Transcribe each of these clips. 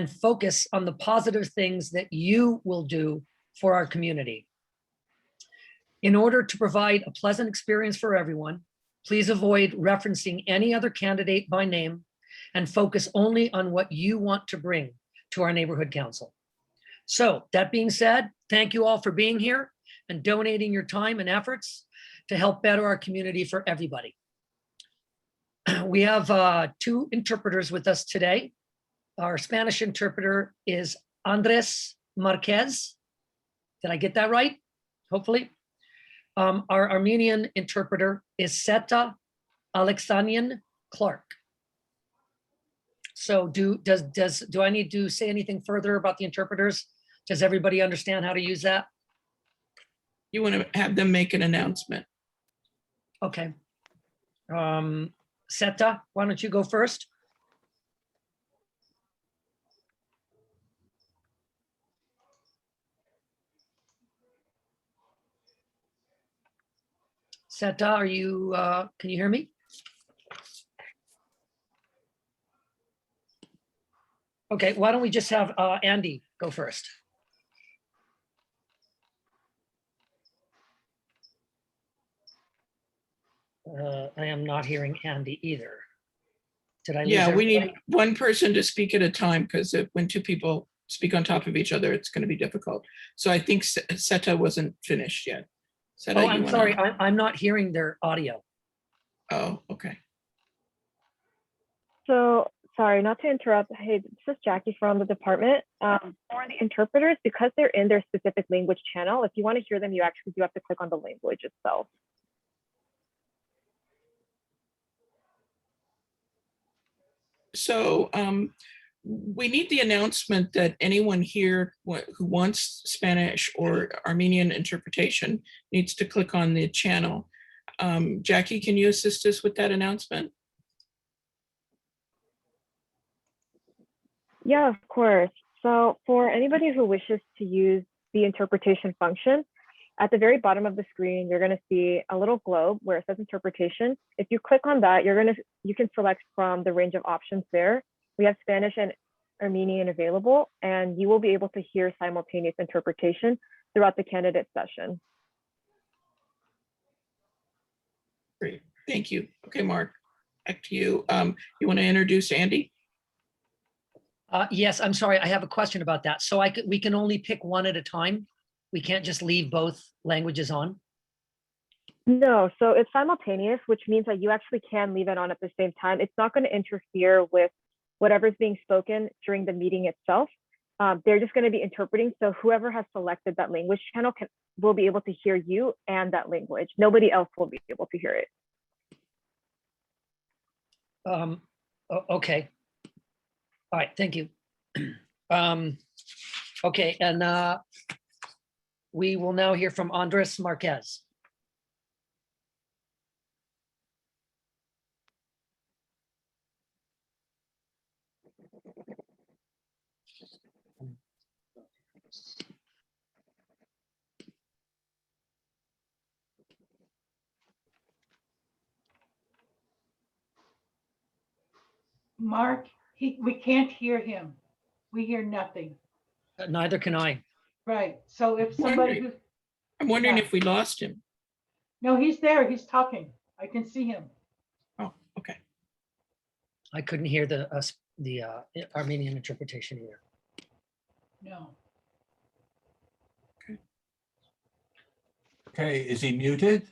and focus on the positive things that you will do for our community. In order to provide a pleasant experience for everyone, please avoid referencing any other candidate by name and focus only on what you want to bring to our neighborhood council. So that being said, thank you all for being here and donating your time and efforts to help better our community for everybody. We have 2 interpreters with us today. Our Spanish interpreter is Andres Marquez. Did I get that right? Hopefully. Our Armenian interpreter is Seta Alexanian Clark. So do I need to say anything further about the interpreters? Does everybody understand how to use that? You want to have them make an announcement. Okay. Seta, why don't you go first? Seta, are you, can you hear me? Okay, why don't we just have Andy go first? I am not hearing Andy either. Did I lose Yeah, we everybody? need one person to speak at a time, because when 2 people speak on top of each other, it's going to be difficult. So I think Seta wasn't finished yet. Seta, Oh, I'm sorry, I'm not hearing their audio. Oh, okay. So, sorry, not to interrupt. Hey, this is Jackie from the department. For the interpreters, because they're in their specific language channel, if you want to hear them, you actually do have to click on the language itself. So we need the announcement that anyone here who wants Spanish or Armenian interpretation needs to click on the channel. Jackie, can you assist us with that announcement? Yeah, of course. So for anybody who wishes to use the interpretation function, at the very bottom of the screen, you're going to see a little globe where it says interpretation. If you click on that, you can select from the range of options there. We have Spanish and Armenian available, and you will be able to hear simultaneous interpretation throughout the candidate session. Great, thank you. Okay, Mark, back to you. You want to introduce Andy? Yes, I'm sorry, I have a question about that. So we can only pick one at a time? We can't just leave both languages on? No, so it's simultaneous, which means that you actually can leave it on at the same time. It's not going to interfere with whatever's being spoken during the meeting itself. They're just going to be interpreting. So whoever has selected that language channel will be able to hear you and that language. Nobody else will be able to hear it. Okay. All right, thank you. Okay, and we will now hear from Andres Marquez. Mark, we can't hear him. We hear nothing. Neither can I. Right. So if somebody who, I'm wondering yeah. if we lost him. No, he's there. He's talking. I can see him. Oh, okay. I couldn't hear the Armenian interpretation either. No. Okay, is he muted?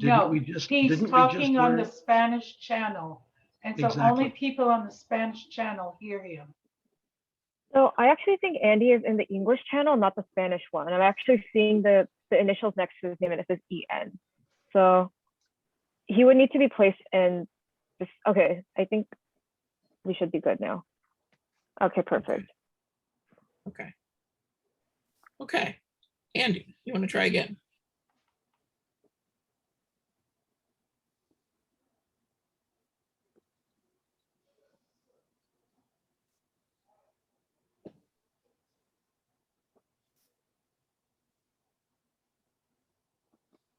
No, we just- he's didn't we talking just on learn- the Spanish channel. And so only Exactly. people on the Spanish channel hear him. So I actually think Andy is in the English channel, not the Spanish one. I'm actually seeing the initials next to his name and it says EN. So he would need to be placed in this. Okay, I think we should be good now. Okay, perfect. Okay. Okay. Andy, you want to try again?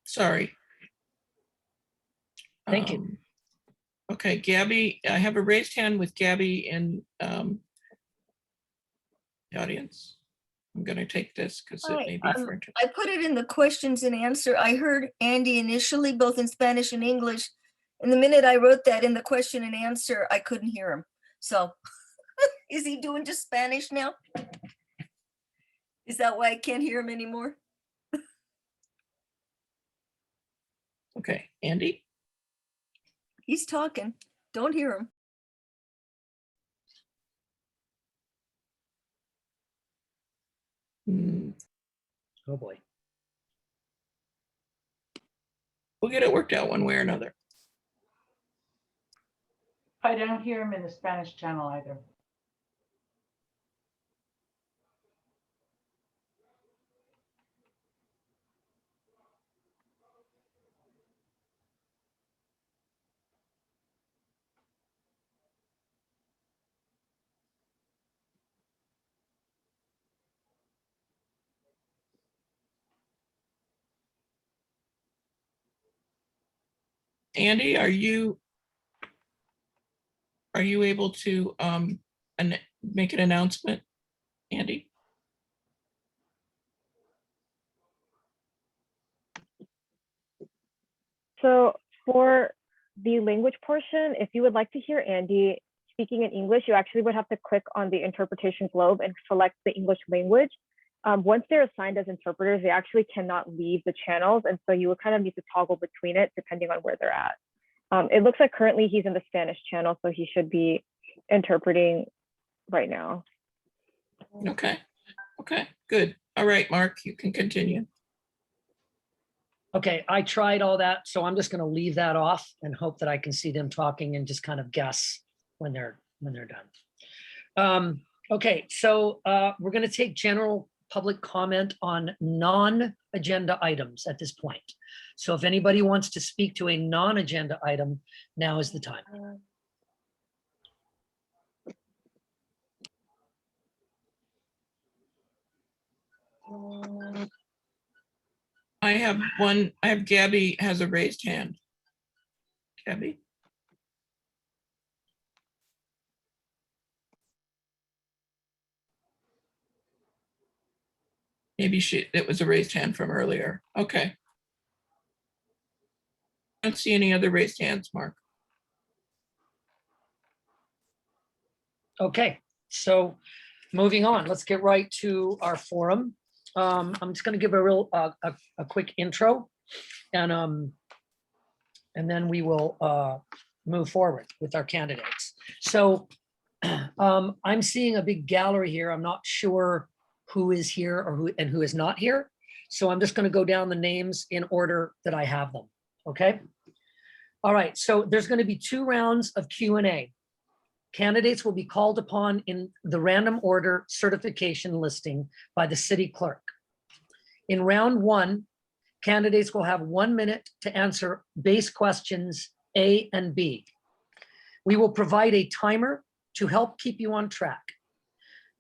Sorry. Thank you. Okay, Gabby, I have a raised hand with Gabby in the audience. I'm going to take this because it Hi, may be for. I put it in the questions and answer. I heard Andy initially, both in Spanish and English. And the minute I wrote that in the question and answer, I couldn't hear him. So is he doing just Spanish now? Is that why I can't hear him anymore? Okay, Andy? He's talking. Don't hear him. Hmm, Oh, boy. we'll get it worked out one way or another. I don't hear him in the Spanish channel either. Andy, are you able to make an announcement, Andy? So for the language portion, if you would like to hear Andy speaking in English, you actually would have to click on the interpretation globe and select the English language. Once they're assigned as interpreters, they actually cannot leave the channels. And so you would kind of need to toggle between it depending on where they're at. It looks like currently he's in the Spanish channel, so he should be interpreting right now. Okay, okay, good. All right, Mark, you can continue. Okay, I tried all that, so I'm just going to leave that off and hope that I can see them talking and just kind of guess when they're done. Okay, so we're going to take general public comment on non-agenda items at this point. So if anybody wants to speak to a non-agenda item, now is the time. I have Gabby has a raised hand. Gabby? Maybe it was a raised hand from earlier. Okay. I don't see any other raised hands, Mark. Okay, so moving on, let's get right to our forum. I'm just going to give a quick intro, and then we will move forward with our candidates. So I'm seeing a big gallery here. I'm not sure who is here or who is not here. So I'm just going to go down the names in order that I have them. Okay. All right. So there's going to be 2 rounds of Q&A. Candidates will be called upon in the random order certification listing by the city clerk. In round 1, candidates will have 1 minute to answer base questions A and B. We will provide a timer to help keep you on track.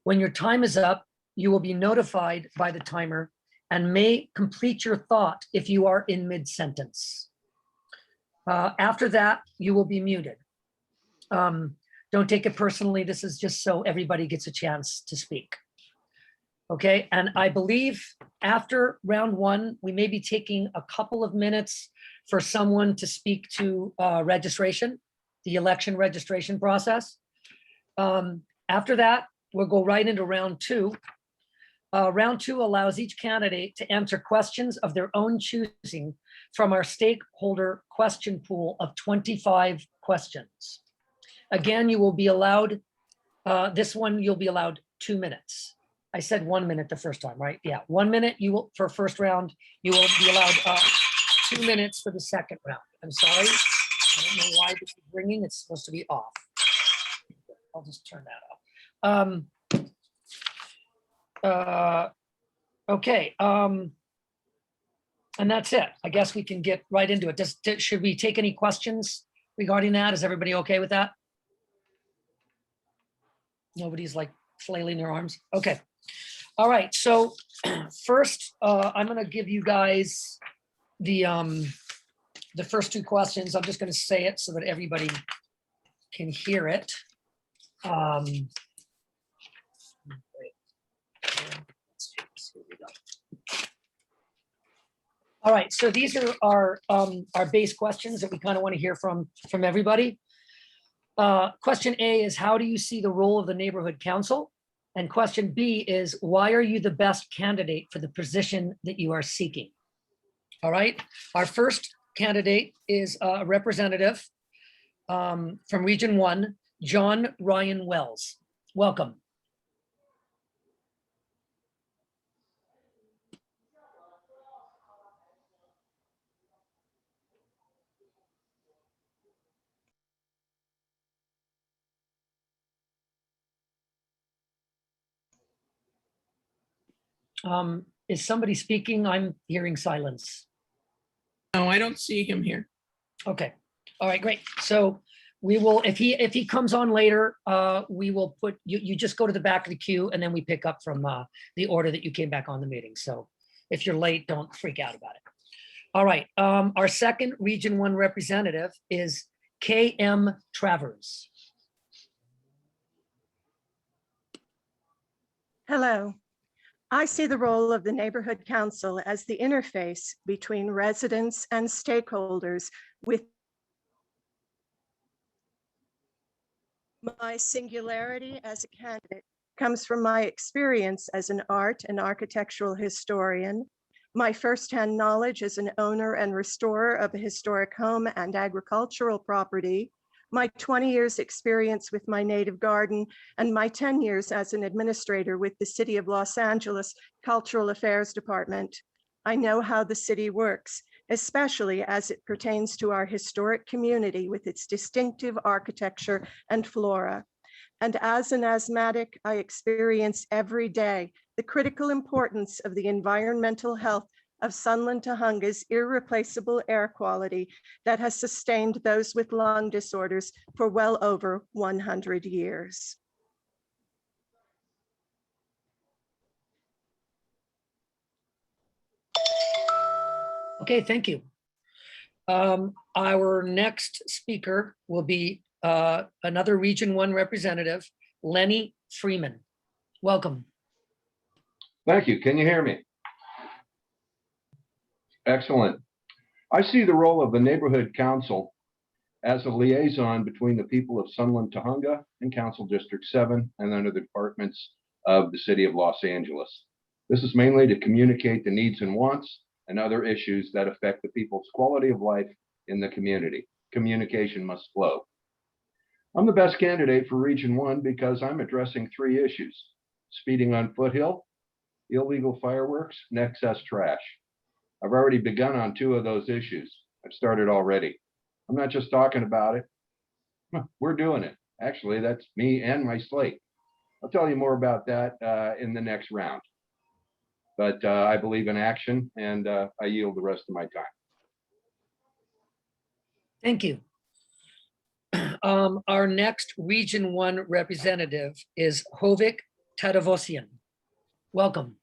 When your time is up, you will be notified by the timer and may complete your thought if you are in mid-sentence. After that, you will be muted. Don't take it personally. This is just so everybody gets a chance to speak. Okay, and I believe after round 1, we may be taking a couple of minutes for someone to speak to registration, the election registration process. After that, we'll go right into round 2. Round 2 allows each candidate to answer questions of their own choosing from our stakeholder question pool of 25 questions. Again, you will be allowed, this one, you'll be allowed 2 minutes. I said 1 minute the first time, right? Yeah, 1 minute you will for first round. You will be allowed 2 minutes for the second round. I'm sorry. I don't know why this is ringing. It's supposed to be off. I'll just turn that off. Okay. And that's it. I guess we can get right into it. Should we take any questions regarding that? Is everybody okay with that? Nobody's like flailing their arms. Okay. All right. So first, I'm going to give you guys the first 2 questions. I'm just going to say it so that everybody can hear it. Wait. Here we go. All right, so these are our base questions that we kind of want to hear from everybody. Question A is, how do you see the role of the neighborhood council? And question B is, why are you the best candidate for the position that you are seeking? All right, our first candidate is a representative from Region 1, John Ryan Wells. Welcome. Is somebody speaking? I'm hearing silence. No, I don't see him here. Okay, all right, great. So we will, if he comes on later, we will put, you just go to the back of the queue and then we pick up from the order that you came back on the meeting. So if you're late, don't freak out about it. All right, our second Region 1 representative is K.M. Travers. Hello. I see the role of the neighborhood council as the interface between residents and stakeholders. With my singularity as a candidate comes from my experience as an art and architectural historian, my firsthand knowledge as an owner and restorer of a historic home and agricultural property, my 20 years experience with my native garden, and my 10 years as an administrator with the City of Los Angeles Cultural Affairs Department. I know how the city works, especially as it pertains to our historic community with its distinctive architecture and flora. And as an asthmatic, I experience every day the critical importance of the environmental health of Sunland Tujunga's irreplaceable air quality that has sustained those with lung disorders for well over 100 years. Okay, thank you. Our next speaker will be another Region 1 representative, Lenny Freeman. Welcome. Thank you. Can you hear me? Excellent. I see the role of the neighborhood council as a liaison between the people of Sunland Tujunga and Council District 7 and under the departments of the City of Los Angeles. This is mainly to communicate the needs and wants and other issues that affect the people's quality of life in the community. Communication must flow. I'm the best candidate for Region 1 because I'm addressing 3 issues: speeding on Foothill, illegal fireworks, and excess trash. I've already begun on 2 of those issues. I've started already. I'm not just talking about it. We're doing it. Actually, that's me and my slate. I'll tell you more about that in the next round. But I believe in action, and I yield the rest of my time. Thank you. Our next Region 1 representative is Hovik Tadavosian. Welcome.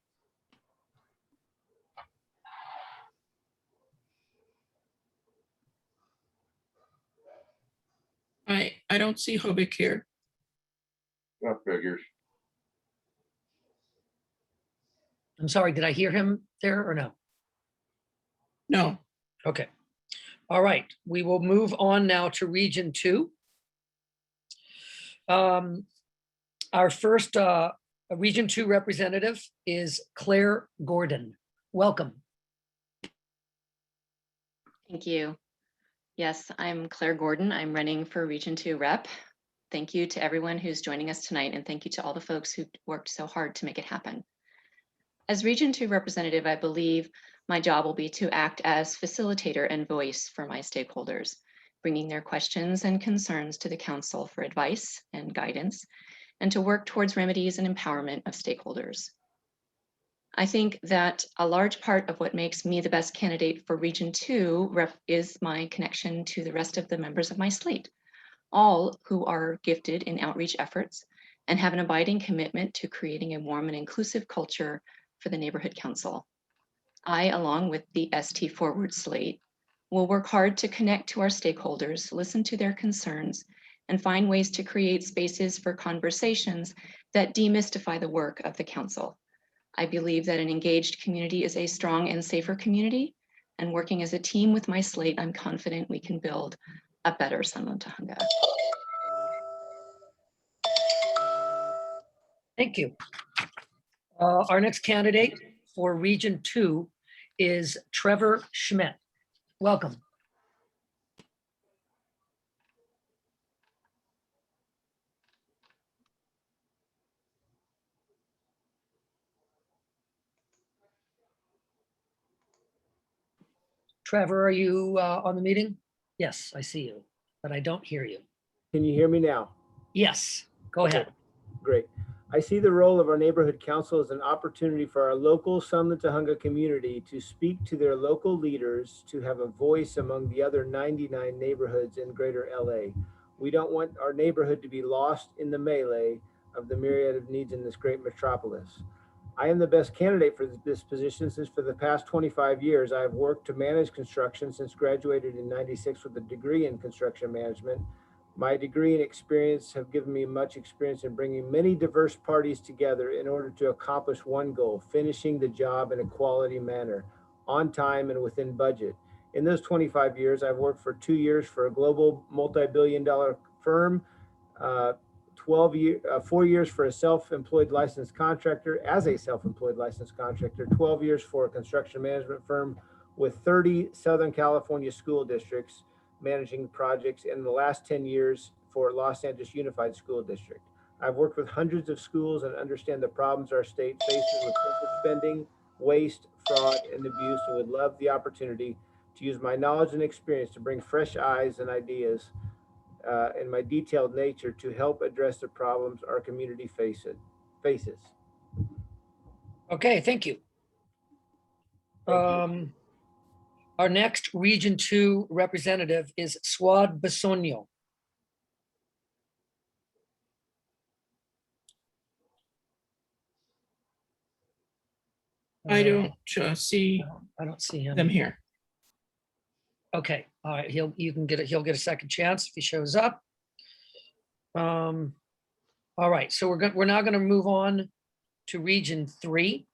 I don't see Hobik here. That figures. I'm sorry, did I hear him there or no? No. Okay. All right, we will move on now to Region 2. Our first Region 2 representative is Claire Gordon. Welcome. Thank you. Yes, I'm Claire Gordon. I'm running for Region 2 rep. Thank you to everyone who's joining us tonight, and thank you to all the folks who worked so hard to make it happen. As Region 2 representative, I believe my job will be to act as facilitator and voice for my stakeholders, bringing their questions and concerns to the council for advice and guidance, and to work towards remedies and empowerment of stakeholders. I think that a large part of what makes me the best candidate for Region 2 is my connection to the rest of the members of my slate, all who are gifted in outreach efforts and have an abiding commitment to creating a warm and inclusive culture for the neighborhood council. I, along with the ST Forward slate, will work hard to connect to our stakeholders, listen to their concerns, and find ways to create spaces for conversations that demystify the work of the council. I believe that an engaged community is a strong and safer community, and working as a team with my slate, I'm confident we can build a better Sunland Tujunga. Thank you. Our next candidate for Region 2 is Trevor Schmidt. Welcome. Trevor, are you on the meeting? Yes, I see you, but I don't hear you. Can you hear me now? Yes, go ahead. Great. I see the role of our neighborhood council as an opportunity for our local Sunland Tujunga community to speak to their local leaders, to have a voice among the other 99 neighborhoods in greater LA. We don't want our neighborhood to be lost in the melee of the myriad of needs in this great metropolis. I am the best candidate for this position since for the past 25 years, I have worked to manage construction since graduated in '96 with a degree in construction management. My degree and experience have given me much experience in bringing many diverse parties together in order to accomplish one goal, finishing the job in a quality manner, on time and within budget. In those 25 years, I've worked for 2 years for a global multi-billion-dollar firm, 4 years for a self-employed licensed contractor, as a self-employed licensed contractor, 12 years for a construction management firm with 30 Southern California school districts, managing projects, in the last 10 years for Los Angeles Unified School District. I've worked with hundreds of schools and understand the problems our state faces with spending, waste, fraud, and abuse, and would love the opportunity to use my knowledge and experience to bring fresh eyes and ideas and my detailed nature to help address the problems our community faces. Okay, thank you. Our next Region 2 representative is Swad Basonio. I don't see I don't see him. them here. Okay, all right, he'll get a second chance if he shows up. All right, so we're now gonna move on to Region 3.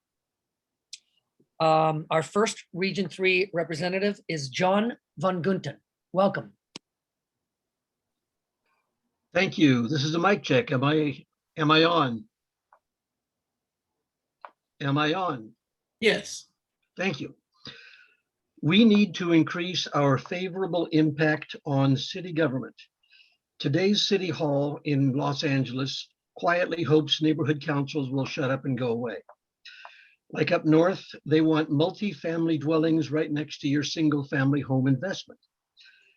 Our first Region 3 representative is John Van Gunten. Welcome. Thank you. This is a mic check. Am I on? Am I on? Yes. Thank you. We need to increase our favorable impact on city government. Today's City Hall in Los Angeles quietly hopes neighborhood councils will shut up and go away. Like up north, they want multi-family dwellings right next to your single-family home investment.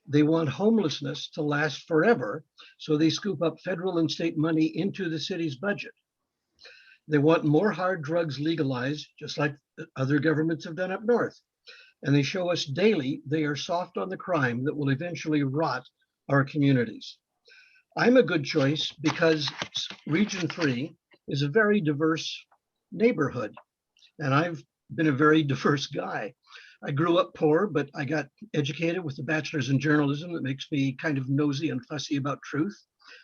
They want homelessness to last forever, so they scoop up federal and state money into the city's budget. They want more hard drugs legalized, just like other governments have done up north. And they show us daily they are soft on the crime that will eventually rot our communities. I'm a good choice because Region 3 is a very diverse neighborhood, and I've been a very diverse guy. I grew up poor, but I got educated with a bachelor's in journalism that makes me kind of nosy and fussy about truth.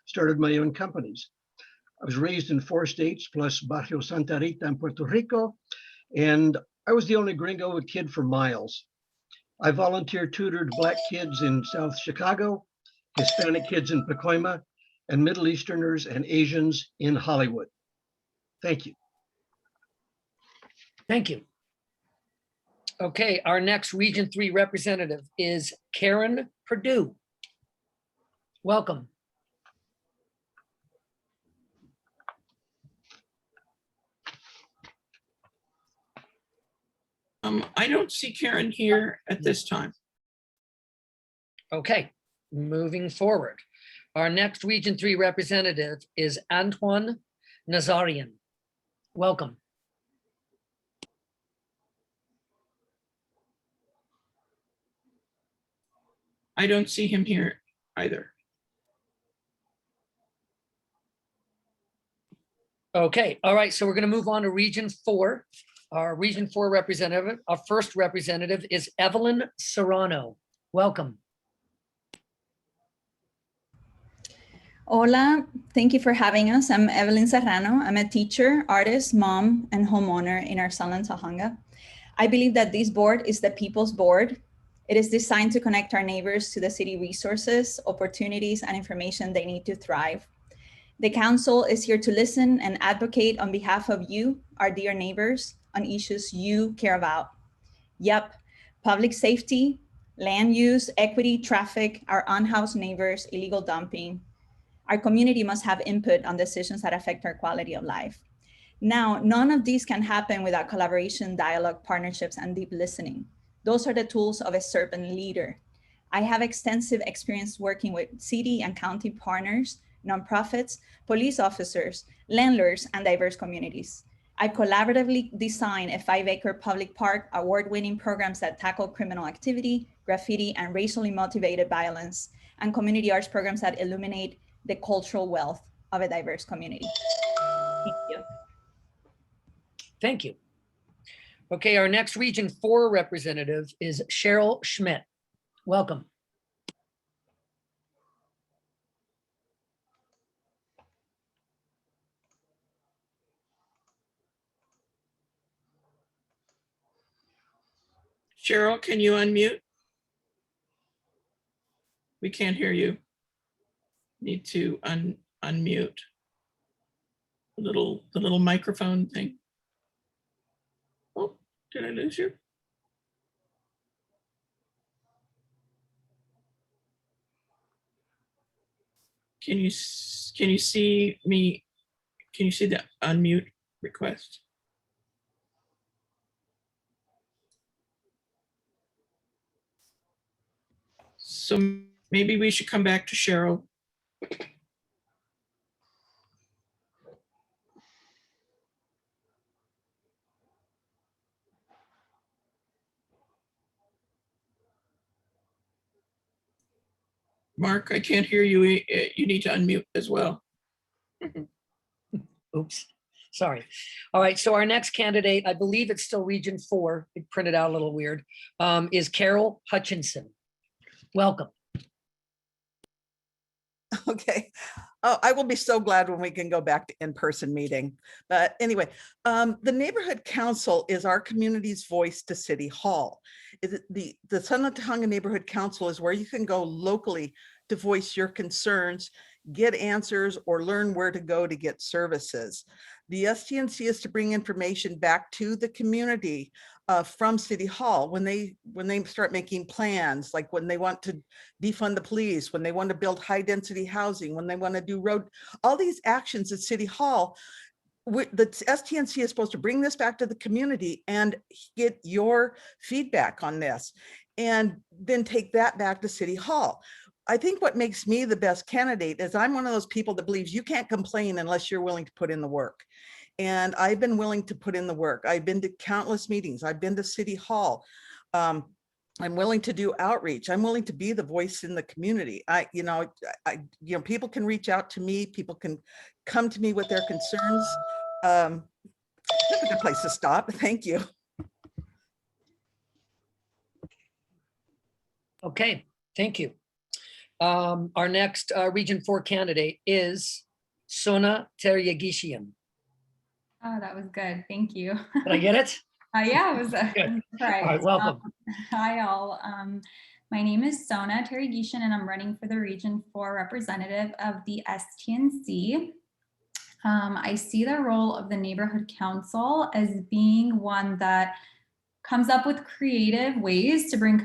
Started my own companies. I was raised in 4 states plus Barrio Santa Rita in Puerto Rico, and I was the only gringo kid for miles. I volunteer tutored Black kids in South Chicago, Hispanic kids in Pacoima, and Middle Easterners and Asians in Hollywood. Thank you. Thank you. Okay, our next Region 3 representative is Karen Perdue. Welcome. I don't see Karen here at this time. Okay, moving forward. Our next Region 3 representative is Antoine Nazarian. Welcome. I don't see him here either. Okay, all right, so we're going to move on to Region 4. Our Region 4 representative, our first representative is Evelyn Serrano. Welcome. Hola, thank you for having us. I'm Evelyn Serrano. I'm a teacher, artist, mom, and homeowner in our Sunland Tahunga. I believe that this board is the people's board. It is designed to connect our neighbors to the city resources, opportunities, and information they need to thrive. The council is here to listen and advocate on behalf of you, our dear neighbors, on issues you care about. Yep, public safety, land use, equity, traffic, our unhoused neighbors, illegal dumping. Our community must have input on decisions that affect our quality of life. Now, none of these can happen without collaboration, dialogue, partnerships, and deep listening. Those are the tools of a servant leader. I have extensive experience working with city and county partners, nonprofits, police officers, landlords, and diverse communities. I collaboratively design a 5-acre public park, award-winning programs that tackle criminal activity, graffiti, and racially motivated violence, and community arts programs that illuminate the cultural wealth of a diverse community. Thank you. Thank you. Okay, our next Region 4 representative is Cheryl Schmidt. Welcome. Cheryl, can you unmute? We can't hear you. Need to unmute. The little microphone thing. Oh, did I lose you? Can you see me? Can you see the unmute request? So maybe we should come back to Cheryl. Mark, I can't hear you. You need to unmute as well. Oops, sorry. All right, so our next candidate, I believe it's still Region 4, it printed out a little weird, is Carol Hutchinson. Welcome. Okay. Oh, I will be so glad when we can go back to in-person meeting. But anyway, the neighborhood council is our community's voice to City Hall. The Sunland Tahunga Neighborhood Council is where you can go locally to voice your concerns, get answers, or learn where to go to get services. The STNC is to bring information back to the community from City Hall when they start making plans, like when they want to defund the police, when they want to build high density housing, when they want to do road, all these actions at City Hall. The STNC is supposed to bring this back to the community and get your feedback on this, and then take that back to City Hall. I think what makes me the best candidate is I'm one of those people that believes you can't complain unless you're willing to put in the work. And I've been willing to put in the work. I've been to countless meetings. I've been to City Hall. I'm willing to do outreach. I'm willing to be the voice in the community. People can reach out to me. People can come to me with their concerns. That's a good place to stop. Thank you. Okay, thank you. Our next Region 4 candidate is Sona Teryagishian. Oh, that was good. Thank you. Did I get it? Yeah, it was Good. right. All right, welcome. Hi, all. My name is Sona Teryagishian, and I'm running for the Region 4 representative of the STNC. I see the role of the neighborhood council as being one that comes up with creative ways to bring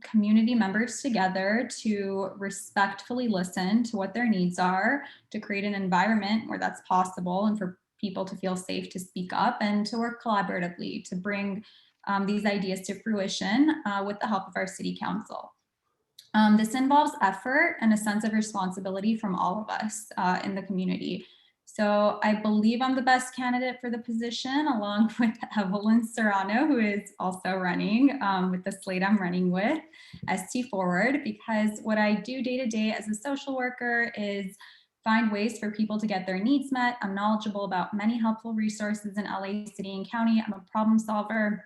community members together to respectfully listen to what their needs are, to create an environment where that's possible and for people to feel safe to speak up, and to work collaboratively to bring these ideas to fruition with the help of our city council. This involves effort and a sense of responsibility from all of us in the community. So I believe I'm the best candidate for the position, along with Evelyn Serrano, who is also running with the slate I'm running with, ST Forward, because what I do day to day as a social worker is find ways for people to get their needs met. I'm knowledgeable about many helpful resources in LA City and County. I'm a problem solver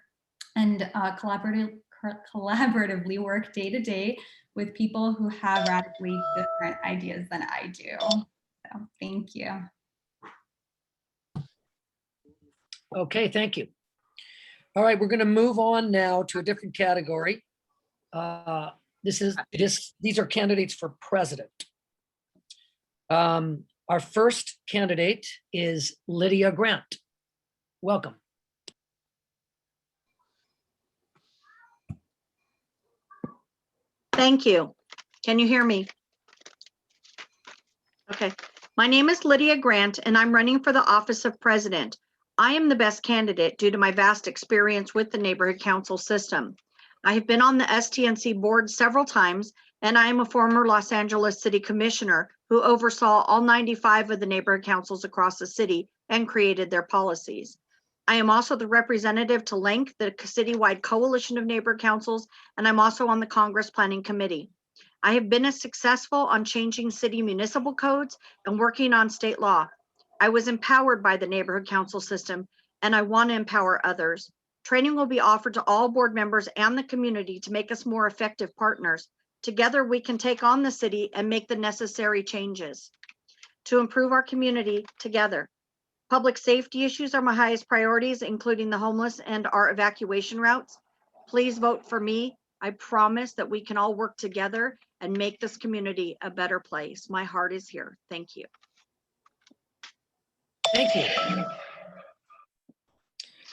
and collaboratively work day to day with people who have radically different ideas than I do. Thank you. Okay, thank you. All right, we're going to move on now to a different category. These are candidates for president. Our first candidate is Lydia Grant. Welcome. Thank you. Can you hear me? Okay. My name is Lydia Grant, and I'm running for the office of president. I am the best candidate due to my vast experience with the neighborhood council system. I have been on the STNC board several times, and I am a former Los Angeles City Commissioner who oversaw all 95 of the neighborhood councils across the city and created their policies. I am also the representative to LINC, the citywide coalition of neighborhood councils, and I'm also on the Congress Planning Committee. I have been as successful on changing city municipal codes and working on state law. I was empowered by the neighborhood council system, and I want to empower others. Training will be offered to all board members and the community to make us more effective partners. Together, we can take on the city and make the necessary changes to improve our community together. Public safety issues are my highest priorities, including the homeless and our evacuation routes. Please vote for me. I promise that we can all work together and make this community a better place. My heart is here. Thank you. Thank you.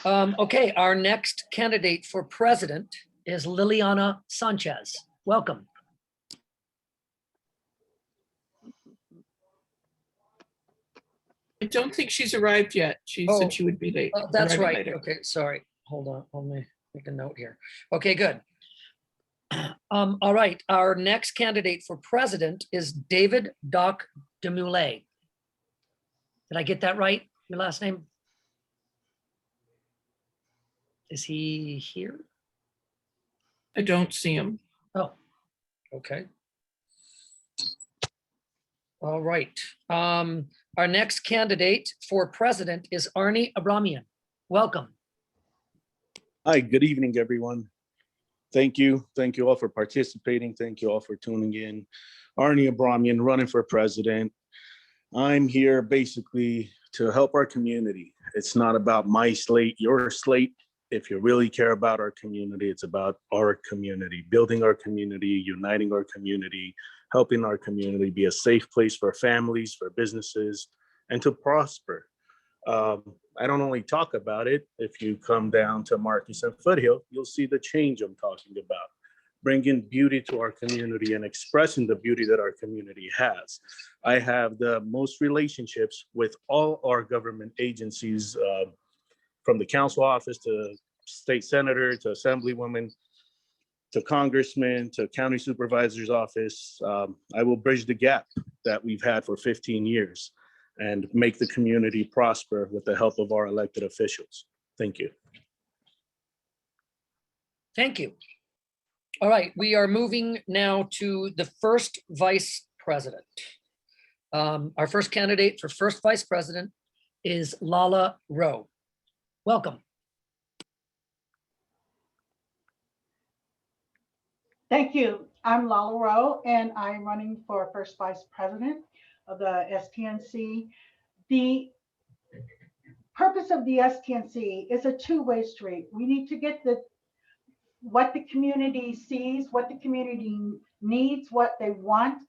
Okay, our next candidate for president is Liliana Sanchez. Welcome. I don't think she's arrived yet. She Oh, said she would be late. That's arriving right. later. Okay, sorry. Hold on. Let me make a note here. Okay, good. All right, our next candidate for president is David Doc Demoulet. Did I get that right? Your last name? Is he here? I don't see him. Oh, okay. All right. Our next candidate for president is Arnie Abramian. Welcome. Hi, good evening, everyone. Thank you. Thank you all for participating. Thank you all for tuning in. Arnie Abramian, running for president. I'm here basically to help our community. It's not about my slate, your slate. If you really care about our community, it's about our community, building our community, uniting our community, helping our community be a safe place for families, for businesses, and to prosper. I don't only talk about it. If you come down to Marcus and Foothill, you'll see the change I'm talking about. Bringing beauty to our community and expressing the beauty that our community has. I have the most relationships with all our government agencies, from the council office to state senator to assemblywoman to congressman to county supervisor's office. I will bridge the gap that we've had for 15 years and make the community prosper with the help of our elected officials. Thank you. Thank you. All right, we are moving now to the first vice president. Our first candidate for first vice president is Lala Rowe. Welcome. Thank you. I'm Lala Rowe, and I'm running for first vice president of the STNC. The purpose of the STNC is a two-way street. We need to get what the community sees, what the community needs, what they want,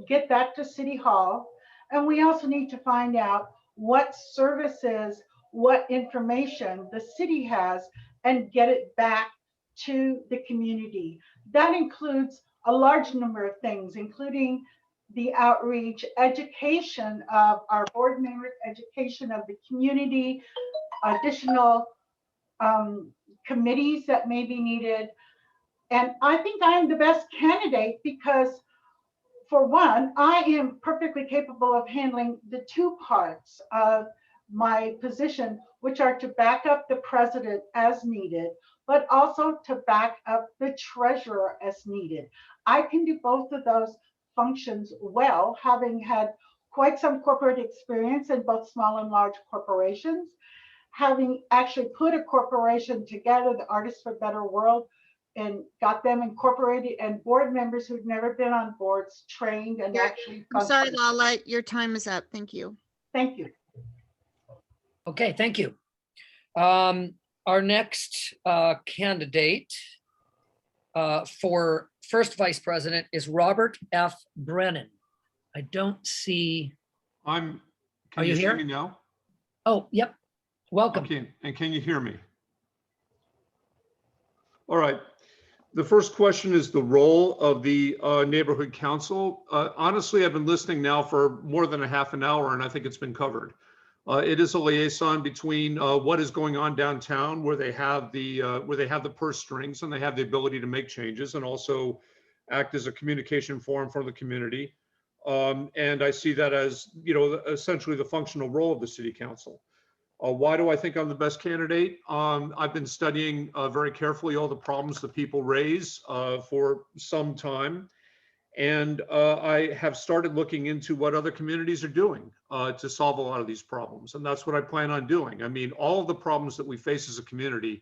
get that to City Hall. And we also need to find out what services, what information the city has, and get it back to the community. That includes a large number of things, including the outreach, education of our board members, education of the community, additional committees that may be needed. And I think I am the best candidate because, for one, I am perfectly capable of handling the two parts of my position, which are to back up the president as needed, but also to back up the treasurer as needed. I can do both of those functions well, having had quite some corporate experience in both small and large corporations, having actually put a corporation together, the Artists for a Better World, and got them incorporated, and board members who've never been on boards trained and actually I'm sorry, functioned. Lala, your time is up. Thank you. Thank you. Okay, thank you. Our next candidate for first vice president is Robert F. Brennan. I don't see, Can Are you see here? me now? oh, yep, welcome. Okay, and can you hear me? All right. The first question is the role of the neighborhood council. Honestly, I've been listening now for more than a half an hour, and I think it's been covered. It is a liaison between what is going on downtown, where they have the purse strings and they have the ability to make changes, and also act as a communication forum for the community. And I see that as, essentially the functional role of the city council. Why do I think I'm the best candidate? I've been studying very carefully all the problems that people raise for some time. And I have started looking into what other communities are doing to solve a lot of these problems. And that's what I plan on doing. I mean, all of the problems that we face as a community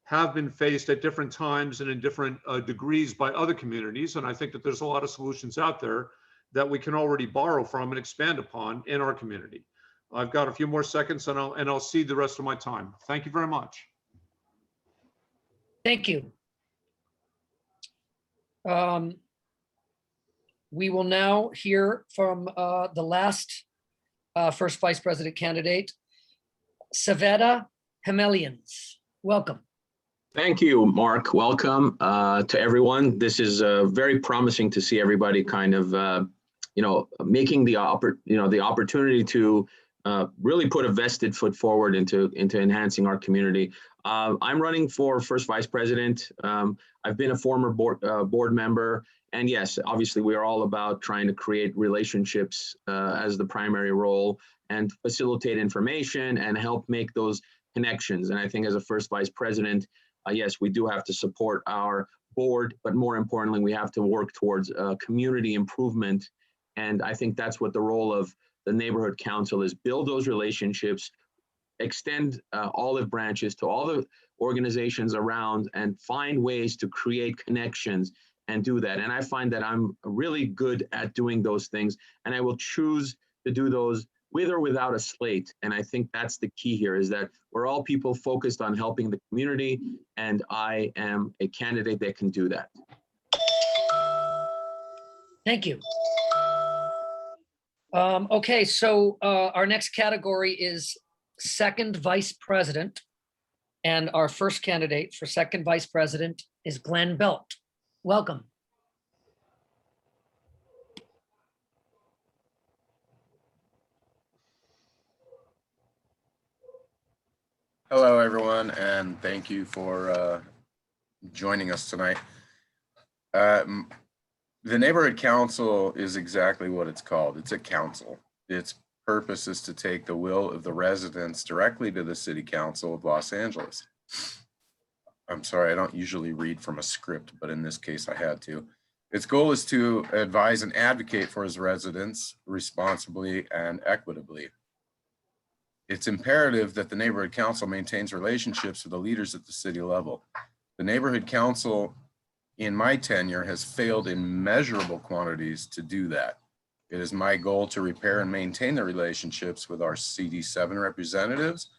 have been faced at different times and in different degrees by other communities. And I think that there's a lot of solutions out there that we can already borrow from and expand upon in our community. I've got a few more seconds and I'll cede the rest of my time. Thank you very much. Thank you. We will now hear from the last first vice president candidate, Saveta Hemelians. Welcome. Thank you, Mark. Welcome to everyone. This is very promising to see everybody kind of, making the opportunity to really put a vested foot forward into enhancing our community. I'm running for first vice president. I've been a former board member, and yes, obviously we are all about trying to create relationships as the primary role and facilitate information and help make those connections. And I think as a first vice president, yes, we do have to support our board, but more importantly, we have to work towards community improvement. And I think that's what the role of the neighborhood council is: build those relationships, extend olive branches to all the organizations around, and find ways to create connections and do that. And I find that I'm really good at doing those things, and I will choose to do those with or without a slate. And I think that's the key here, is that we're all people focused on helping the community, and I am a candidate that can do that. Thank you. Okay, so our next category is second vice president. And our first candidate for second vice president is Glenn Belt. Welcome. Hello, everyone, and thank you for joining us tonight. The neighborhood council is exactly what it's called. It's a council. Its purpose is to take the will of the residents directly to the city council of Los Angeles. I'm sorry, I don't usually read from a script, but in this case I had to. Its goal is to advise and advocate for its residents responsibly and equitably. It's imperative that the neighborhood council maintains relationships with the leaders at the city level. The neighborhood council in my tenure has failed in measurable quantities to do that. It is my goal to repair and maintain the relationships with our CD7 representatives,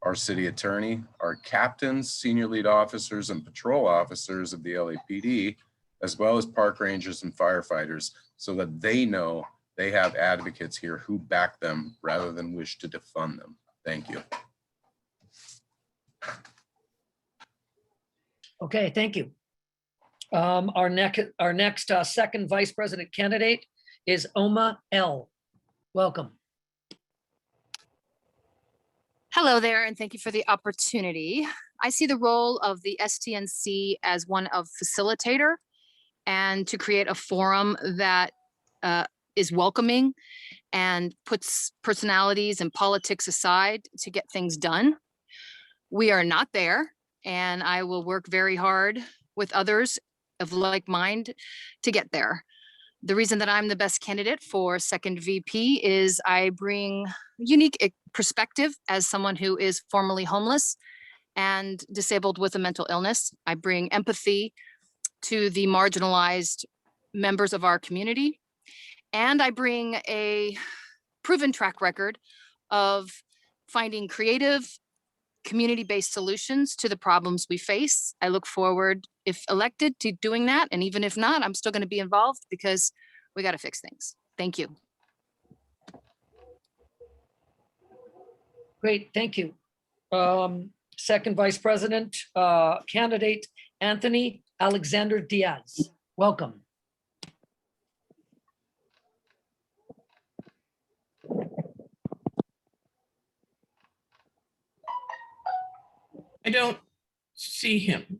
our city attorney, our captains, senior lead officers, and patrol officers of the LAPD, as well as park rangers and firefighters, so that they know they have advocates here who back them rather than wish to defund them. Thank you. Okay, thank you. Our next second vice president candidate is Oma L. Welcome. Hello there, and thank you for the opportunity. I see the role of the STNC as one of facilitator, and to create a forum that is welcoming and puts personalities and politics aside to get things done. We are not there, and I will work very hard with others of like mind to get there. The reason that I'm the best candidate for second VP is I bring unique perspective as someone who is formerly homeless and disabled with a mental illness. I bring empathy to the marginalized members of our community. And I bring a proven track record of finding creative, community-based solutions to the problems we face. I look forward, if elected, to doing that. And even if not, I'm still going to be involved because we got to fix things. Thank you. Great, thank you. Second Vice President, candidate Anthony Alexander Diaz. Welcome. I don't see him.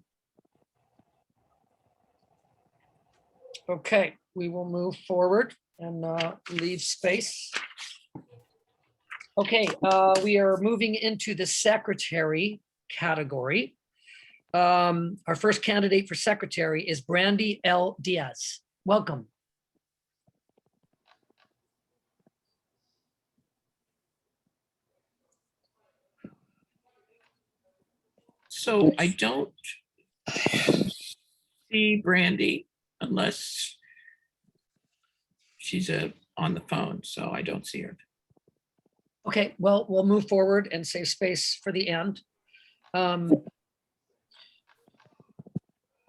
Okay, we will move forward and leave space. Okay, we are moving into the secretary category. Our first candidate for secretary is Brandy L. Diaz. Welcome. So I don't see Brandy unless she's on the phone, so I don't see her. Okay, well, we'll move forward and save space for the end. All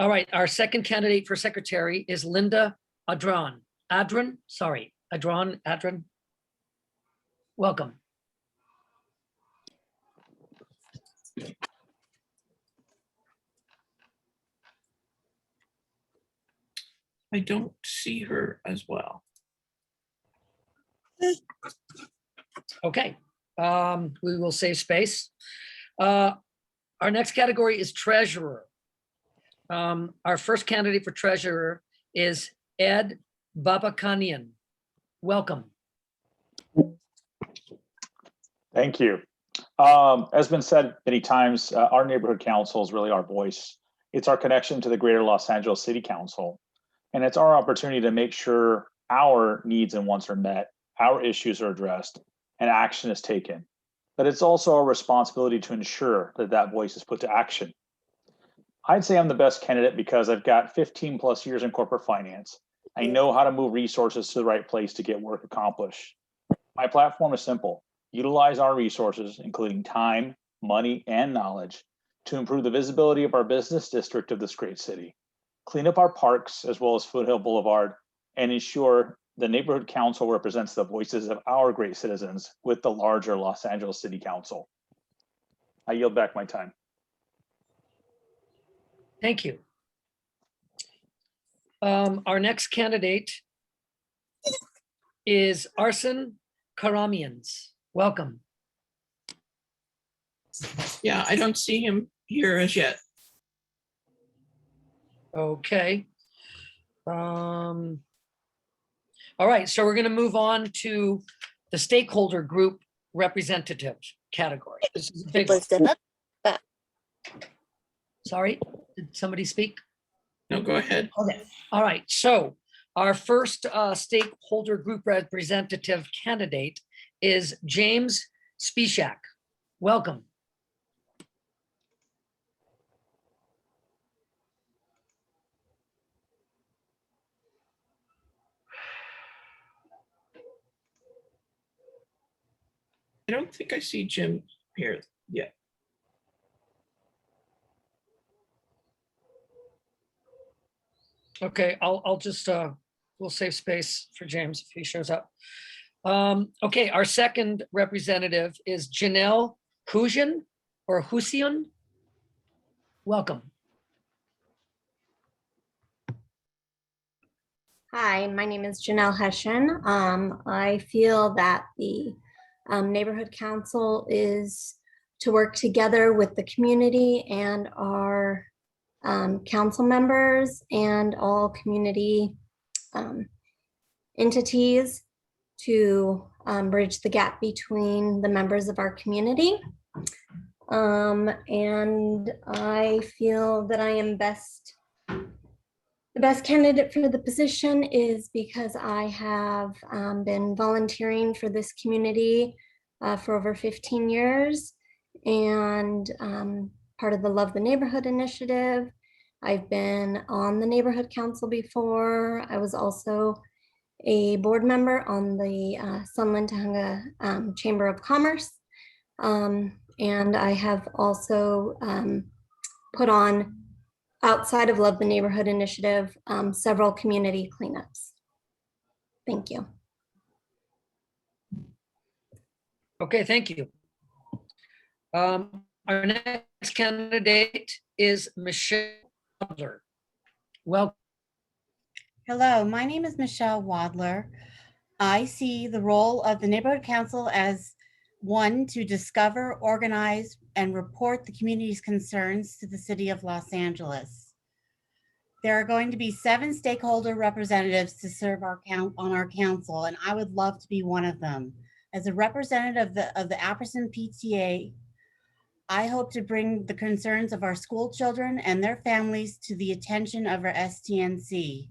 right, our second candidate for secretary is Linda Adran. Adran. Welcome. I don't see her as well. Okay, we will save space. Our next category is treasurer. Our first candidate for treasurer is Ed Babakanian. Welcome. Thank you. As been said many times, our neighborhood council is really our voice. It's our connection to the greater Los Angeles City Council. And it's our opportunity to make sure our needs and wants are met, our issues are addressed, and action is taken. But it's also our responsibility to ensure that that voice is put to action. I'd say I'm the best candidate because I've got 15 plus years in corporate finance. I know how to move resources to the right place to get work accomplished. My platform is simple. Utilize our resources, including time, money, and knowledge, to improve the visibility of our business district of this great city, clean up our parks as well as Foothill Boulevard, and ensure the neighborhood council represents the voices of our great citizens with the larger Los Angeles City Council. I yield back my time. Thank you. Our next candidate is Arsen Karamians. Welcome. Yeah, I don't see him here as yet. Okay. All right, so we're going to move on to the stakeholder group representative category. This is a big one. Sorry, did somebody speak? No, go ahead. Okay, all right, so our first stakeholder group representative candidate is James Spishak. Welcome. I don't think I see Jim here yet. Okay, I'll just, we'll save space for James if he shows up. Okay, our second representative is Janelle Husian or Husion. Welcome. Hi, my name is Janelle Hessian. I feel that the neighborhood council is to work together with the community and our council members and all community entities to bridge the gap between the members of our community. And I feel that I am the best candidate for the position is because I have been volunteering for this community for over 15 years and part of the Love the Neighborhood initiative I've been on the neighborhood council before. I was also a board member on the Sunland Tahunga Chamber of Commerce. And I have also put on, outside of Love the Neighborhood Initiative, several community cleanups. Thank you. Okay, thank you. Our next candidate is Michelle Wadler. Welcome. Hello, my name is Michelle Wadler. I see the role of the Neighborhood Council as one, to discover, organize, and report the community's concerns to the City of Los Angeles. There are going to be 7 stakeholder representatives to serve on our council, and I would love to be one of them. As a representative of the Apperson PTA, I hope to bring the concerns of our school children and their families to the attention of our STNC.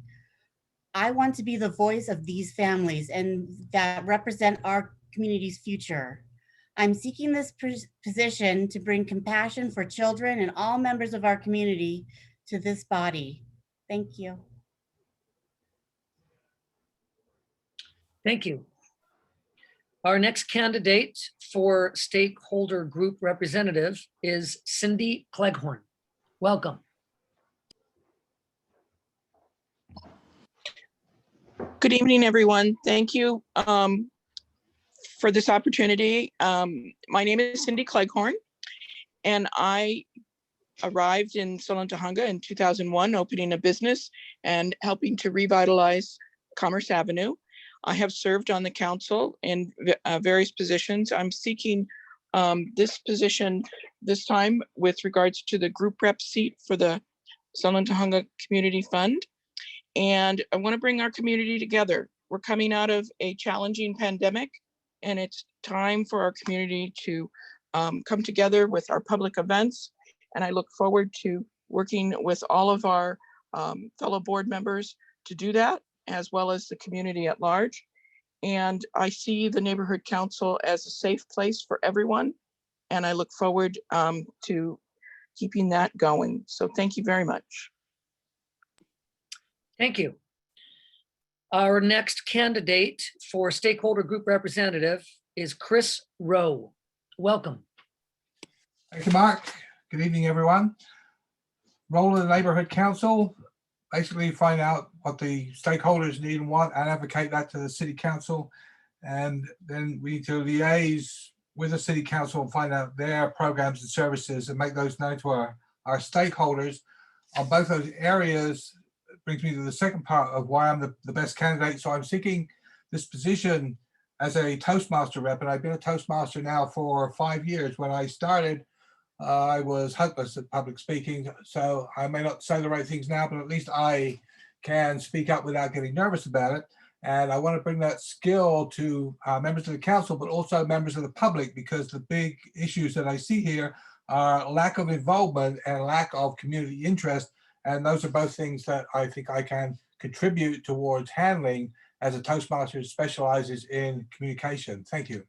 I want to be the voice of these families and that represent our community's future. I'm seeking this position to bring compassion for children and all members of our community to this body. Thank you. Thank you. Our next candidate for stakeholder group representative is Cindy Cleghorn. Welcome. Good evening, everyone. Thank you for this opportunity. My name is Cindy Cleghorn, and I arrived in Sunland Tahunga in 2001, opening a business and helping to revitalize Commerce Avenue. I have served on the council in various positions. I'm seeking this position this time with regards to the group rep seat for the Sunland Tahunga Community Fund. And I want to bring our community together. We're coming out of a challenging pandemic, and it's time for our community to come together with our public events. And I look forward to working with all of our fellow board members to do that, as well as the community at large. And I see the neighborhood council as a safe place for everyone. And I look forward to keeping that going. So thank you very much. Thank you. Our next candidate for stakeholder group representative is Chris Rowe. Welcome. Thank you, Mark. Good evening, everyone. Role of the neighborhood council, basically find out what the stakeholders need and want and advocate that to the city council. And then we need to liaise with the city council and find out their programs and services and make those known to our stakeholders on both those areas. Brings me to the second part of why I'm the best candidate. So I'm seeking this position as a Toastmaster rep, and I've been a Toastmaster now for 5 years. When I started, I was hopeless at public speaking, so I may not say the right things now, but at least I can speak up without getting nervous about it. And I want to bring that skill to members of the council, but also members of the public, because the big issues that I see here are lack of involvement and lack of community interest. And those are both things that I think I can contribute towards handling as a Toastmaster who specializes in communication. Thank you.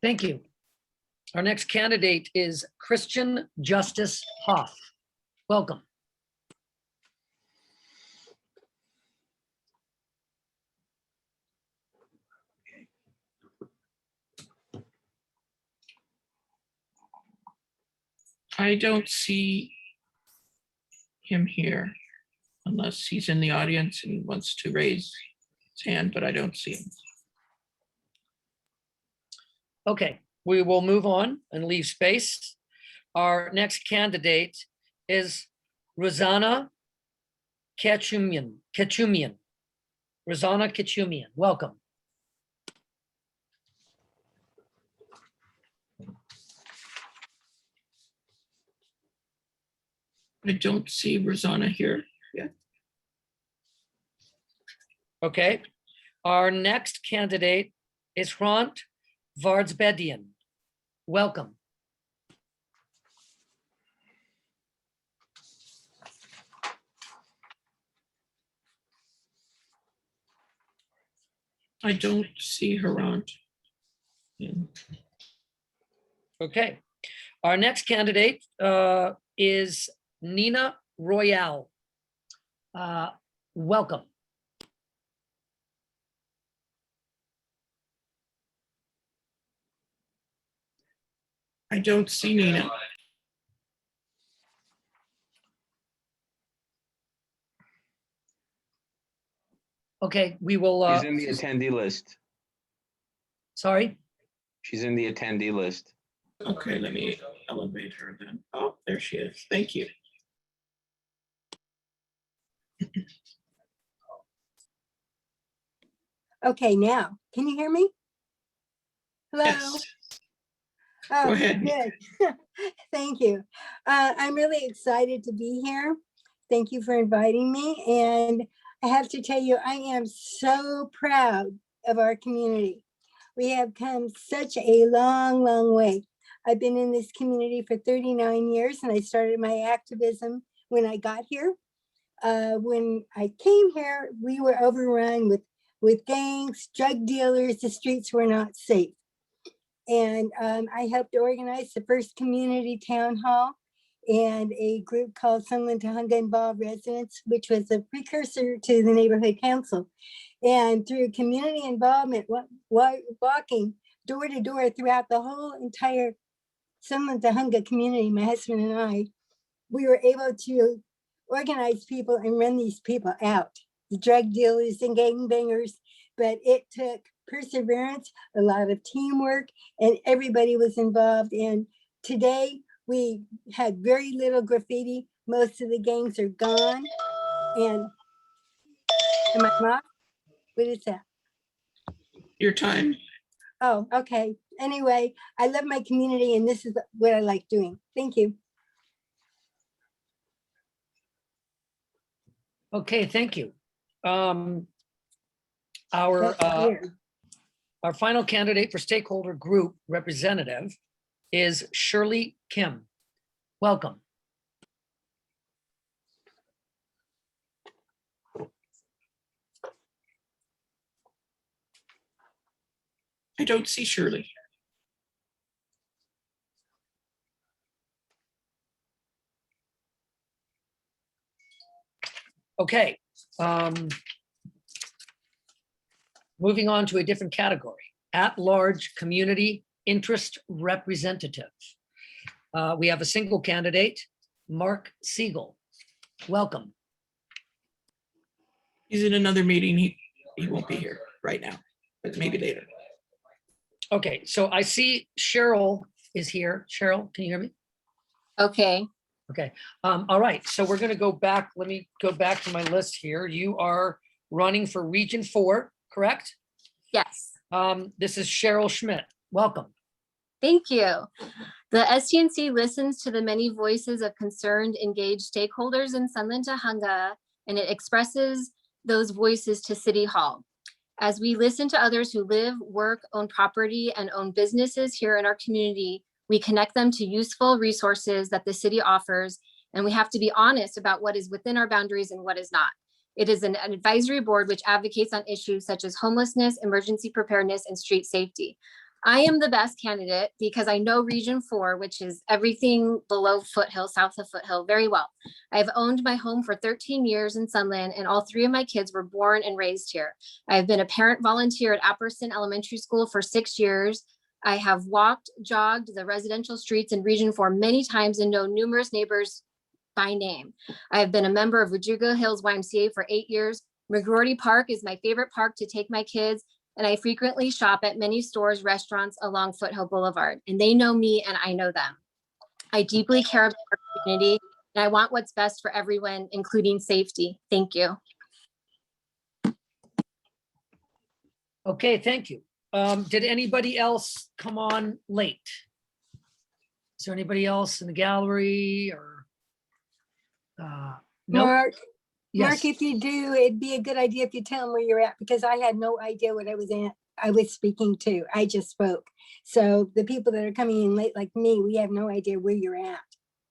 Thank you. Our next candidate is Christian Justice Hoff. Welcome. I don't see him here unless he's in the audience and wants to raise his hand, but I don't see him. Okay, we will move on and leave space. Our next candidate is Rosanna Ketchumian. Rosanna Ketchumian, welcome. I don't see Rosanna here yet. Okay, our next candidate is Hrant Vardsbedian. Welcome. I don't see Hrant. Okay, our next candidate is Nina Royale. Welcome. I don't see Nina. Okay, we will. She's in the attendee list. Sorry? She's in the attendee list. Okay, let me elevate her then. Oh, there she is. Thank you. Okay, now, can you hear me? Hello? Yes. Oh, Go ahead. good. Thank you. I'm really excited to be here. Thank you for inviting me. And I have to tell you, I am so proud of our community. We have come such a long, long way. I've been in this community for 39 years and I started my activism when I got here. When I came here, we were overrun with gangs, drug dealers. The streets were not safe. And I helped organize the first community town hall and a group called Sunland Tahunga Involved Residents, which was a precursor to the neighborhood council. And through community involvement, walking door to door throughout the whole entire Sunland Tahunga community, my husband and I, we were able to organize people and run these people out, the drug dealers and gangbangers. But it took perseverance, a lot of teamwork, and everybody was involved. And today we had very little graffiti. Most of the gangs are gone. And am I lost? What is that? Your time. Oh, okay. Anyway, I love my community and this is what I like doing. Thank you. Okay, thank you. Our final candidate for stakeholder group representative is Shirley Kim. Welcome. I don't see Shirley. Okay. Moving on to a different category, at-large community interest representative. We have a single candidate, Mark Siegel. Welcome. He's in another meeting. He won't be here right now, but maybe later. Okay, so I see Cheryl is here. Cheryl, can you hear me? Okay. Okay, all right, so we're gonna go back. Let me go back to my list here. You are running for Region 4, correct? Yes. This is Cheryl Schmidt. Welcome. Thank you. The STNC listens to the many voices of concerned, engaged stakeholders in Sunland Tahunga, and it expresses those voices to City Hall. As we listen to others who live, work, own property, and own businesses here in our community, we connect them to useful resources that the city offers, and we have to be honest about what is within our boundaries and what is not. It is an advisory board which advocates on issues such as homelessness, emergency preparedness, and street safety. I am the best candidate because I know Region 4, which is everything below Foothill, south of Foothill, very well. I've owned my home for 13 years in Sunland, and all 3 of my kids were born and raised here. I've been a parent volunteer at Apperson Elementary School for 6 years. I have walked, jogged the residential streets in Region 4 many times and know numerous neighbors by name. I have been a member of Rodrigo Hills YMCA for 8 years. McGroarty Park is my favorite park to take my kids, and I frequently shop at many stores, restaurants along Foothill Boulevard, and they know me and I know them. I deeply care about our community, and I want what's best for everyone, including safety. Thank you. Okay, thank you. Did anybody else come on late? Is there anybody else in the gallery or? No? Mark, Yes. Mark, if you do, it'd be a good idea if you tell them where you're at, because I had no idea what I was speaking to. I just spoke. So the people that are coming in late like me, we have no idea where you're at.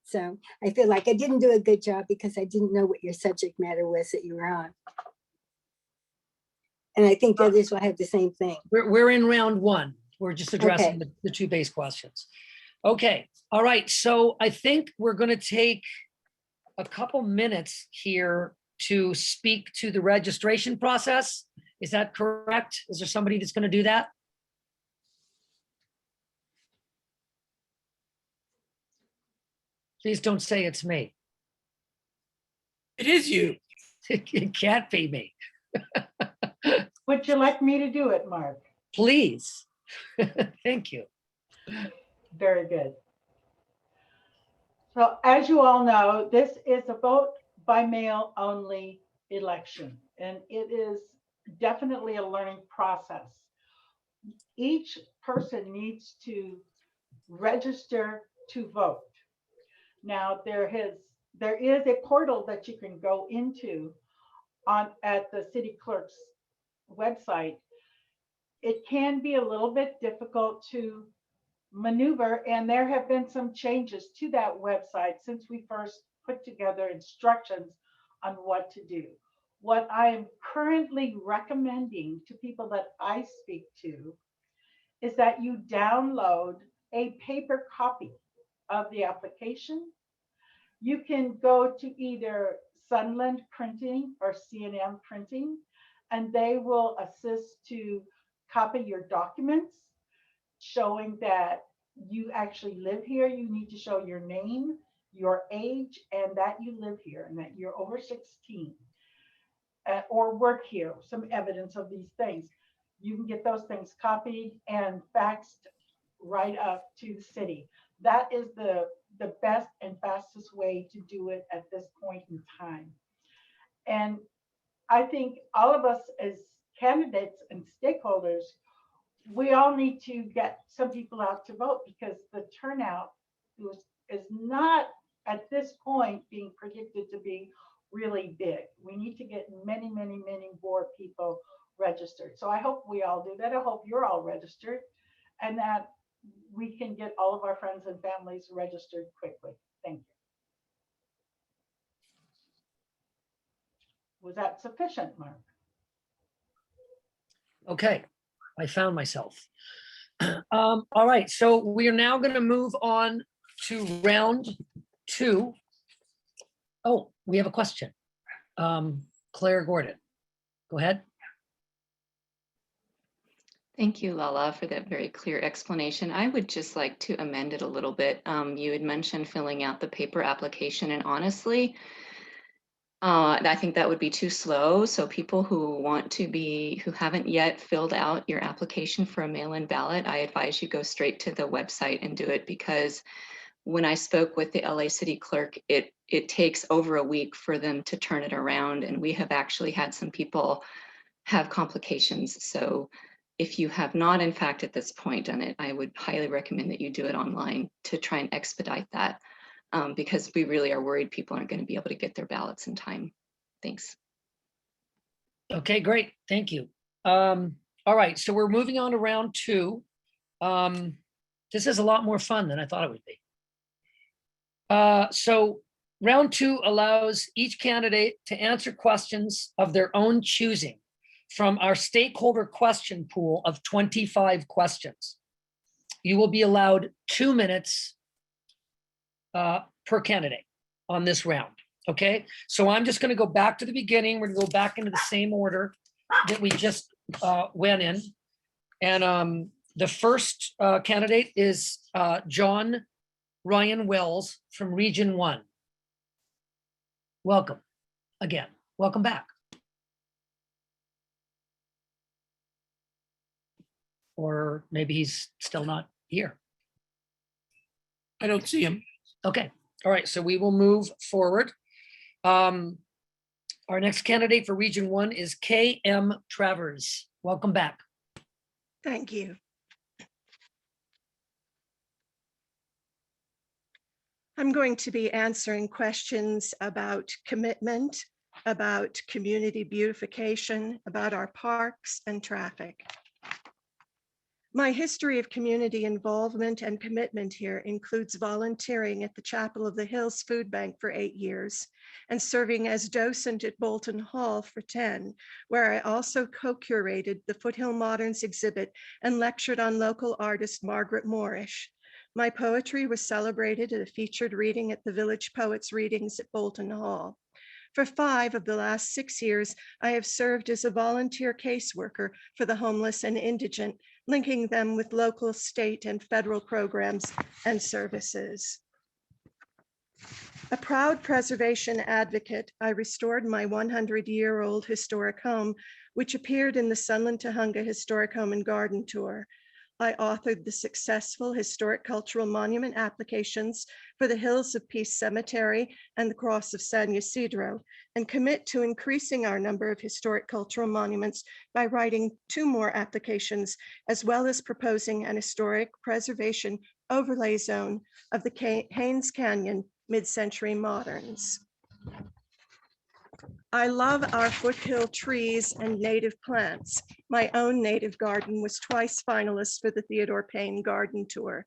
So I feel like I didn't do a good job because I didn't know what your subject matter was that you were on. And I think others will have the same thing. We're in round 1. We're just addressing Okay. the 2 base questions. Okay, all right. So I think we're going to take a couple minutes here to speak to the registration process. Is that correct? Is there somebody that's going to do that? Please don't say it's me. It is you. It can't be me. Would you like me to do it, Mark? Please. Thank you. Very good. So as you all know, this is a vote by mail only election, and it is definitely a learning process. Each person needs to register to vote. Now there is a portal that you can go into at the city clerk's website. It can be a little bit difficult to maneuver, and there have been some changes to that website since we first put together instructions on what to do. What I am currently recommending to people that I speak to is that you download a paper copy of the application. You can go to either Sunland Printing or C&M Printing, and they will assist to copy your documents showing that you actually live here. You need to show your name, your age, and that you live here and that you're over 16 or work here, some evidence of these things. You can get those things copied and faxed right up to the city. That is the best and fastest way to do it at this point in time. And I think all of us as candidates and stakeholders, we all need to get some people out to vote because the turnout is not at this point being predicted to be really big. We need to get many, many, many more people registered. So I hope we all do that. I hope you're all registered and that we can get all of our friends and families registered quickly. Thank you. Was that sufficient, Mark? Okay, I found myself. All right, so we are now going to move on to round 2. Oh, we have a question. Claire Gordon, go ahead. Thank you, Lala, for that very clear explanation. I would just like to amend it a little bit. You had mentioned filling out the paper application, and honestly, I think that would be too slow. So people who haven't yet filled out your application for a mail-in ballot, I advise you go straight to the website and do it, because when I spoke with the LA City Clerk, it takes over a week for them to turn it around. And we have actually had some people have complications. So if you have not, in fact, at this point done it, I would highly recommend that you do it online to try and expedite that, because we really are worried people aren't going to be able to get their ballots in time. Thanks. Okay, great. Thank you. All right, so we're moving on to round 2. This is a lot more fun than I thought it would be. So round 2 allows each candidate to answer questions of their own choosing from our stakeholder question pool of 25 questions. You will be allowed 2 minutes per candidate on this round. Okay, so I'm just going to go back to the beginning. We're going to go back into the same order that we just went in. And the first candidate is John Ryan Wells from Region 1. Welcome again. Welcome back. Or maybe he's still not here. I don't see him. Okay. All right. So we will move forward. Our next candidate for Region 1 is K.M. Travers. Welcome back. Thank you. I'm going to be answering questions about commitment, about community beautification, about our parks and traffic. My history of community involvement and commitment here includes volunteering at the Chapel of the Hills Food Bank for 8 years and serving as docent at Bolton Hall for 10, where I also co-curated the Foothill Moderns exhibit and lectured on local artist Margaret Moorish. My poetry was celebrated at a featured reading at the Village Poets Readings at Bolton Hall. For 5 of the last 6 years, I have served as a volunteer caseworker for the homeless and indigent, linking them with local, state, and federal programs and services. A proud preservation advocate, I restored my 100-year-old historic home, which appeared in the Sunland Tahunga Historic Home and Garden Tour. I authored the successful historic cultural monument applications for the Hills of Peace Cemetery and the Cross of San Ysidro, and commit to increasing our number of historic cultural monuments by writing 2 more applications, as well as proposing an historic preservation overlay zone of the Haynes Canyon mid-century moderns. I love our foothill trees and native plants. My own native garden was twice finalist for the Theodore Payne Garden Tour.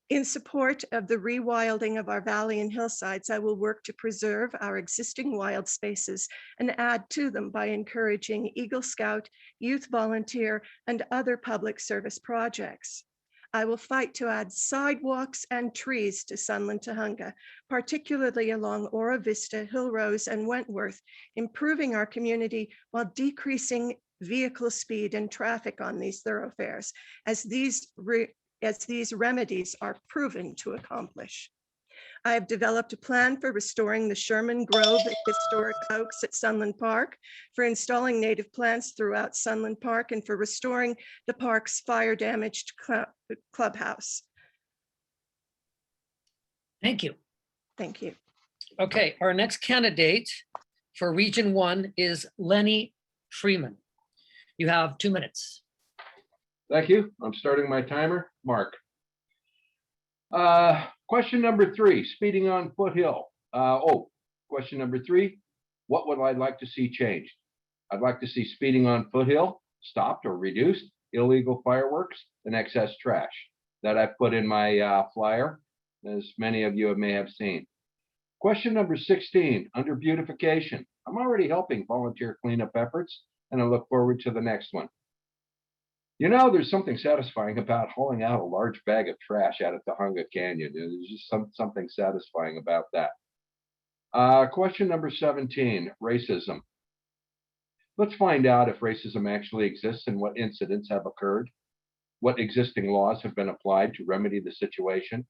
In support of the rewilding of our valley and hillsides, I will work to preserve our existing wild spaces and add to them by encouraging Eagle Scout, youth volunteer, and other public service projects. I will fight to add sidewalks and trees to Sunland Tahunga, particularly along Ora Vista, Hill Rose, and Wentworth, improving our community while decreasing vehicle speed and traffic on these thoroughfares, as these remedies are proven to accomplish. I have developed a plan for restoring the Sherman Grove historic oaks at Sunland Park, for installing native plants throughout Sunland Park, and for restoring the park's fire-damaged clubhouse. Thank you. Thank you. Okay, our next candidate for Region 1 is Lenny Freeman. You have 2 minutes. Thank you. I'm starting my timer. Mark. Question number 3, speeding on Foothill. Question number 3, what would I like to see changed? I'd like to see speeding on Foothill stopped or reduced, illegal fireworks, and excess trash that I put in my flyer, as many of you may have seen. Question number 16, under beautification. I'm already helping volunteer cleanup efforts, and I look forward to the next one. You know, there's something satisfying about hauling out a large bag of trash out of Tahunga Canyon. There's just something satisfying about that. Question number 17, racism. Let's find out if racism actually exists and what incidents have occurred, what existing laws have been applied to remedy the situation.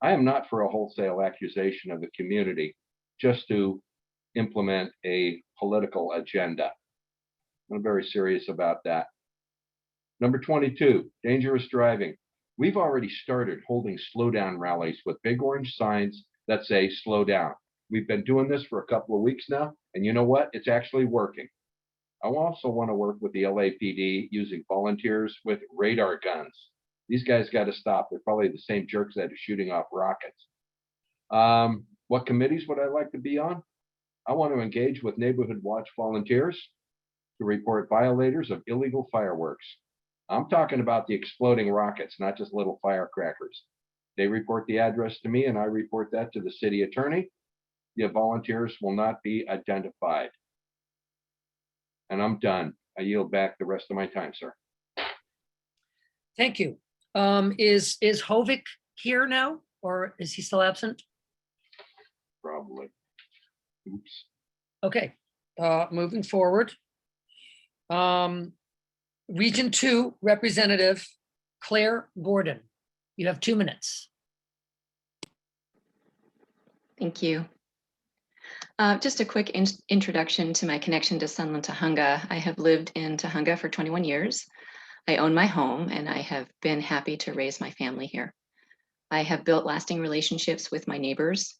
I am not for a wholesale accusation of the community just to implement a political agenda. I'm very serious about that. Number 22, dangerous driving. We've already started holding slow down rallies with big orange signs that say slow down. We've been doing this for a couple of weeks now, and you know what? It's actually working. I also want to work with the LAPD using volunteers with radar guns. These guys got to stop. They're probably the same jerks that are shooting off rockets. What committees would I like to be on? I want to engage with neighborhood watch volunteers to report violators of illegal fireworks. I'm talking about the exploding rockets, not just little firecrackers. They report the address to me and I report that to the city attorney. The volunteers will not be identified. And I'm done. I yield back the rest of my time, sir. Thank you. Is Hovik here now, or is he still absent? Probably. Oops. Okay, moving forward. Region 2 Representative Claire Gordon. You have 2 minutes. Thank you. Just a quick introduction to my connection to Sunland Tahunga. I have lived in Tahunga for 21 years. I own my home and I have been happy to raise my family here. I have built lasting relationships with my neighbors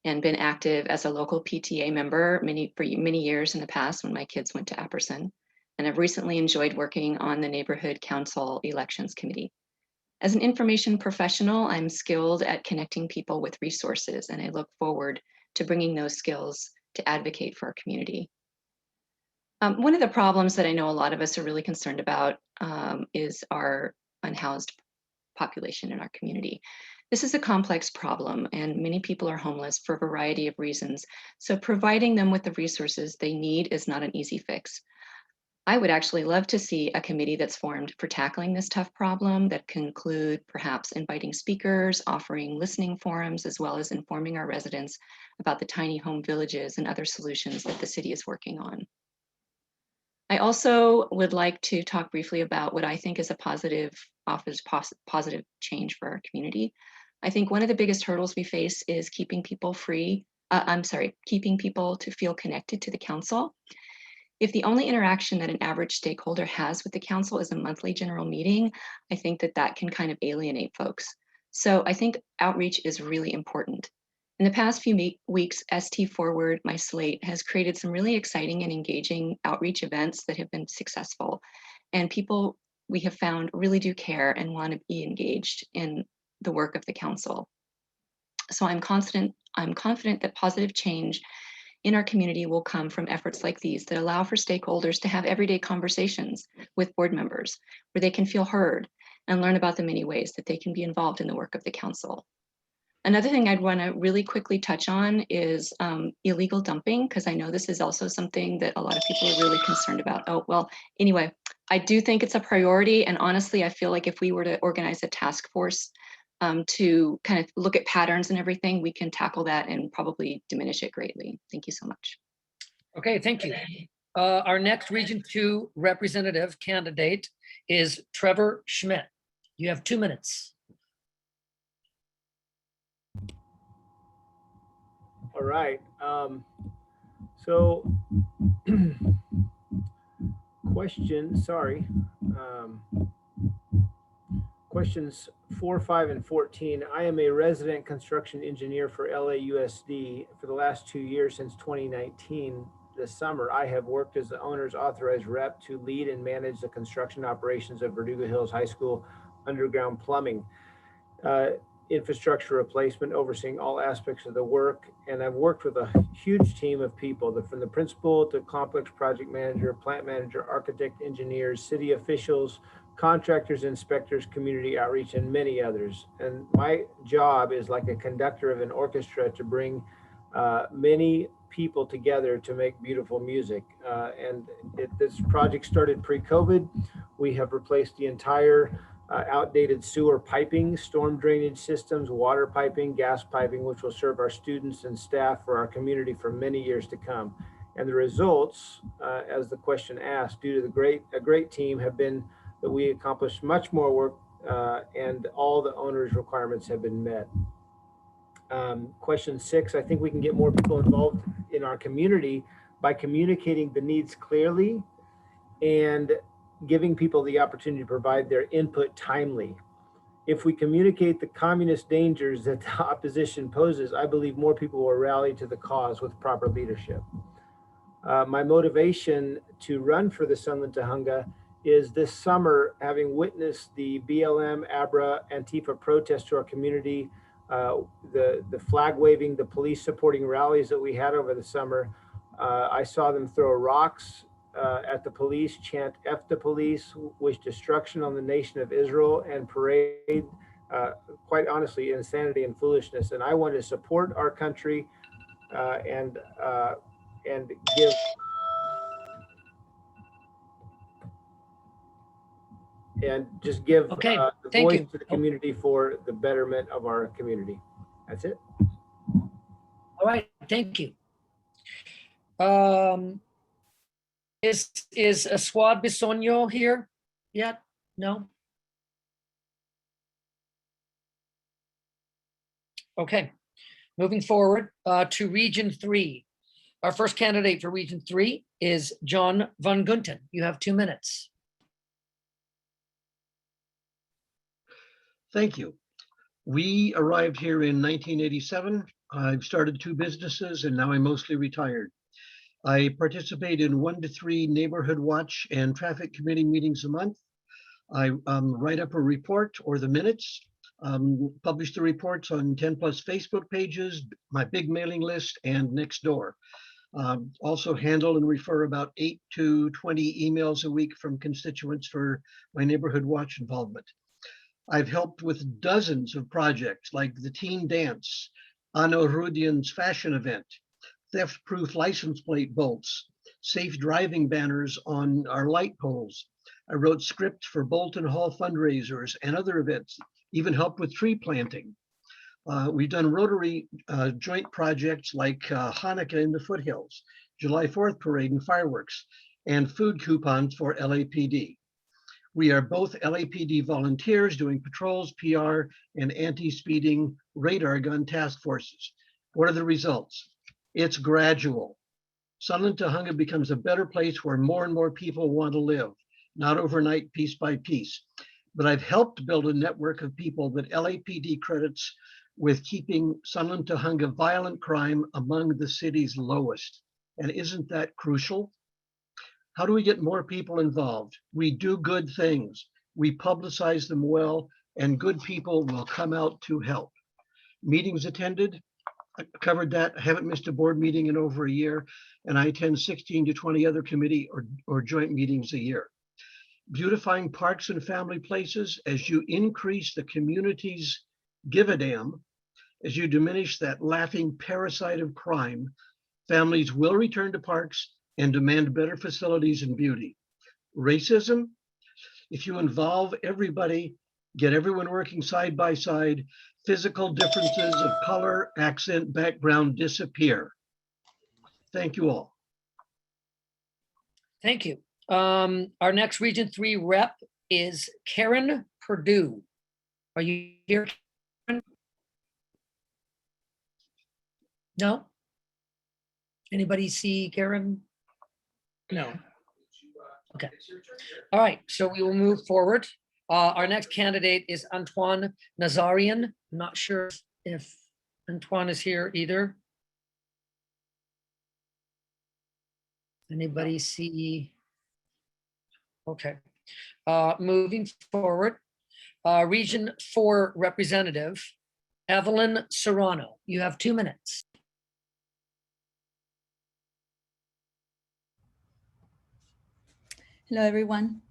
and been active as a local PTA member for many years in the past when my kids went to Apperson. And I've recently enjoyed working on the Neighborhood Council Elections Committee. As an information professional, I'm skilled at connecting people with resources, and I look forward to bringing those skills to advocate for our community. One of the problems that I know a lot of us are really concerned about is our unhoused population in our community. This is a complex problem, and many people are homeless for a variety of reasons. So providing them with the resources they need is not an easy fix. I would actually love to see a committee that's formed for tackling this tough problem that can include perhaps inviting speakers, offering listening forums, as well as informing our residents about the tiny home villages and other solutions that the city is working on. I also would like to talk briefly about what I think is a positive change for our community. I think one of the biggest hurdles we face is keeping people keeping people to feel connected to the council. If the only interaction that an average stakeholder has with the council is a monthly general meeting, I think that can kind of alienate folks. So I think outreach is really important. In the past few weeks, ST Forward, my slate, has created some really exciting and engaging outreach events that have been successful. And people we have found really do care and want to be engaged in the work of the council. So I'm confident that positive change in our community will come from efforts like these that allow for stakeholders to have everyday conversations with board members where they can feel heard and learn about the many ways that they can be involved in the work of the council. Another thing I'd want to really quickly touch on is illegal dumping, because I know this is also something that a lot of people are really concerned about. Oh, well, anyway, I do think it's a priority. And honestly, I feel like if we were to organize a task force to kind of look at patterns and everything, we can tackle that and probably diminish it greatly. Thank you so much. Okay, thank you. Our next Region 2 representative candidate is Trevor Schmidt. You have 2 minutes. All right. So questions 4, 5, and 14. I am a resident construction engineer for LAUSD for the last 2 years since 2019. This summer, I have worked as the owner's authorized rep to lead and manage the construction operations of Verdugo Hills High School underground plumbing. Infrastructure replacement, overseeing all aspects of the work. And I've worked with a huge team of people, from the principal to complex project manager, plant manager, architect, engineers, city officials, contractors, inspectors, community outreach, and many others. And my job is like a conductor of an orchestra to bring many people together to make beautiful music. This project started pre-COVID. We have replaced the entire outdated sewer piping, storm drainage systems, water piping, gas piping, which will serve our students and staff for our community for many years to come. And the results, as the question asked, due to a great team, have been that we accomplished much more work and all the owner's requirements have been met. Question 6, I think we can get more people involved in our community by communicating the needs clearly and giving people the opportunity to provide their input timely. If we communicate the communist dangers that the opposition poses, I believe more people will rally to the cause with proper leadership. My motivation to run for the Sunland Tujunga is this summer, having witnessed the BLM, ABRA, Antifa protest to our community, the flag waving, the police supporting rallies that we had over the summer, I saw them throw rocks at the police, chant F the police, wish destruction on the nation of Israel, and parade, quite honestly, insanity and foolishness. And I want to support our country and give the voice to the community for the betterment of our community. That's it. All right, thank you. Is Aswad Bisogno here yet? No? Okay, moving forward to Region 3. Our first candidate for Region 3 is John Van Gunten. You have 2 minutes. Thank you. We arrived here in 1987. I've started 2 businesses and now I'm mostly retired. I participate in 1 to 3 neighborhood watch and traffic committee meetings a month. I write up a report or the minutes, publish the reports on 10+ Facebook pages, my big mailing list, and Nextdoor. Also handle and refer about 8 to 20 emails a week from constituents for my neighborhood watch involvement. I've helped with dozens of projects like the Teen Dance, Ano Rudian's fashion event, theft-proof license plate bolts, safe driving banners on our light poles. I wrote scripts for Bolton Hall fundraisers and other events, even helped with tree planting. We've done Rotary joint projects like Hanukkah in the foothills, July 4th parade and fireworks, and food coupons for LAPD. We are both LAPD volunteers doing patrols, PR, and anti-speeding radar gun task forces. What are the results? It's gradual. Sunland Tujunga becomes a better place where more and more people want to live, not overnight, piece by piece. But I've helped build a network of people that LAPD credits with keeping Sunland Tujunga violent crime among the city's lowest. And isn't that crucial? How do we get more people involved? We do good things. We publicize them well, and good people will come out to help. Meetings attended, I covered that. I haven't missed a board meeting in over a year, and I attend 16 to 20 other committee or joint meetings a year. Beautifying parks and family places, as you increase the community's give a damn, as you diminish that laughing parasite of crime, families will return to parks and demand better facilities and beauty. Racism, if you involve everybody, get everyone working side by side, physical differences of color, accent, background disappear. Thank you all. Thank you. Our next Region 3 rep is Karen Purdue. Are you here, Karen? No? Anybody see Karen? No. Okay. All right, so we will move forward. Our next candidate is Antoine Nazarian. I'm not sure if Antoine is here either. Anybody see? Okay. Moving forward, Region 4 Representative, Evelyn Serrano. You have 2 minutes. Hello, everyone.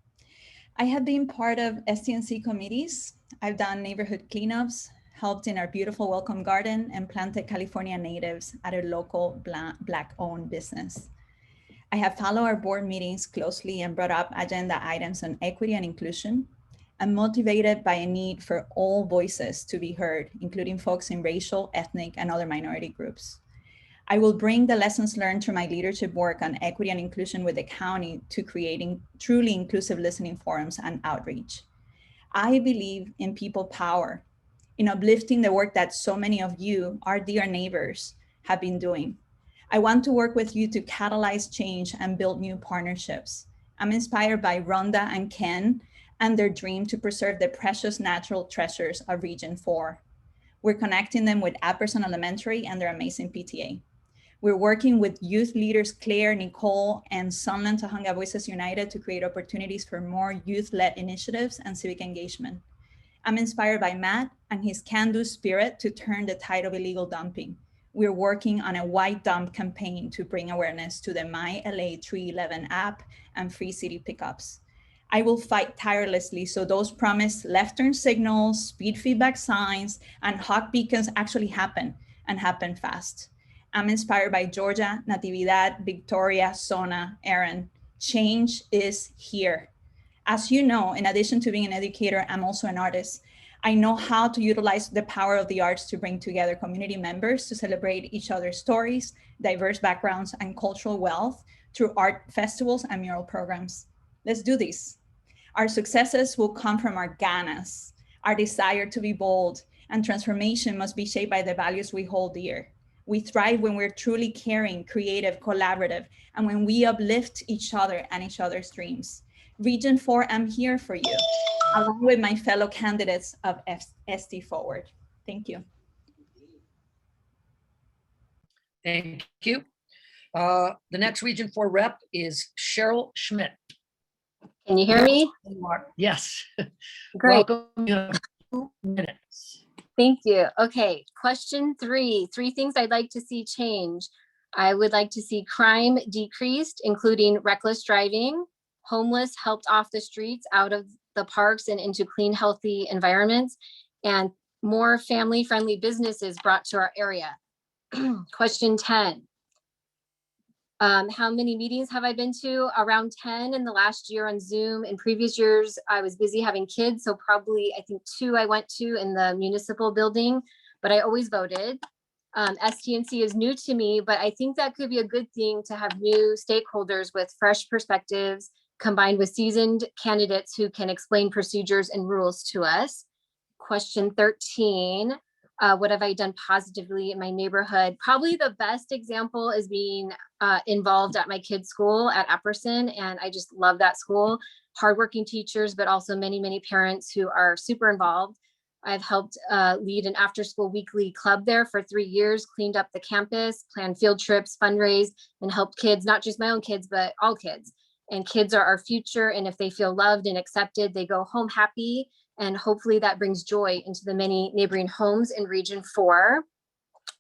I have been part of STNC committees. I've done neighborhood cleanups, helped in our beautiful welcome garden, and planted California natives at a local Black-owned business. I have followed our board meetings closely and brought up agenda items on equity and inclusion. I'm motivated by a need for all voices to be heard, including folks in racial, ethnic, and other minority groups. I will bring the lessons learned through my leadership work on equity and inclusion with the county to creating truly inclusive listening forums and outreach. I believe in people power, in uplifting the work that so many of you, our dear neighbors, have been doing. I want to work with you to catalyze change and build new partnerships. I'm inspired by Rhonda and Ken and their dream to preserve the precious natural treasures of Region 4. We're connecting them with Apperson Elementary and their amazing PTA. We're working with youth leaders Claire, Nicole, and Sunland Tujunga Voices United to create opportunities for more youth-led initiatives and civic engagement. I'm inspired by Matt and his can-do spirit to turn the tide of illegal dumping. We're working on a white dump campaign to bring awareness to the My LA 311 app and free city pickups. I will fight tirelessly so those promised left turn signals, speed feedback signs, and hawk beacons actually happen and happen fast. I'm inspired by Georgia, Natividad, Victoria, Sona, Aaron. Change is here. As you know, in addition to being an educator, I'm also an artist. I know how to utilize the power of the arts to bring together community members to celebrate each other's stories, diverse backgrounds, and cultural wealth through art festivals and mural programs. Let's do this. Our successes will come from our ganas, our desire to be bold, and transformation must be shaped by the values we hold dear. We thrive when we're truly caring, creative, collaborative, and when we uplift each other and each other's dreams. Region 4, I'm here for you, along with my fellow candidates of ST Forward. Thank you. Thank you. The next Region 4 rep is Cheryl Schmidt. Can you hear me? Yes. Great. Welcome. You have 2 minutes. Thank you. Okay, question 3. 3 things I'd like to see change. I would like to see crime decreased, including reckless driving, homeless helped off the streets, out of the parks and into clean, healthy environments, and more family-friendly businesses brought to our area. Question 10. How many meetings have I been to? Around 10 in the last year on Zoom. In previous years, I was busy having kids, so probably I think 2 I went to in the municipal building, but I always voted. STNC is new to me, but I think that could be a good thing to have new stakeholders with fresh perspectives combined with seasoned candidates who can explain procedures and rules to us. Question 13. What have I done positively in my neighborhood? Probably the best example is being involved at my kids' school at Epperson, and I just love that school. Hardworking teachers, but also many, many parents who are super involved. I've helped lead an after-school weekly club there for 3 years, cleaned up the campus, planned field trips, fundraised, and helped kids, not just my own kids, but all kids. And kids are our future, and if they feel loved and accepted, they go home happy. And hopefully that brings joy into the many neighboring homes in Region 4.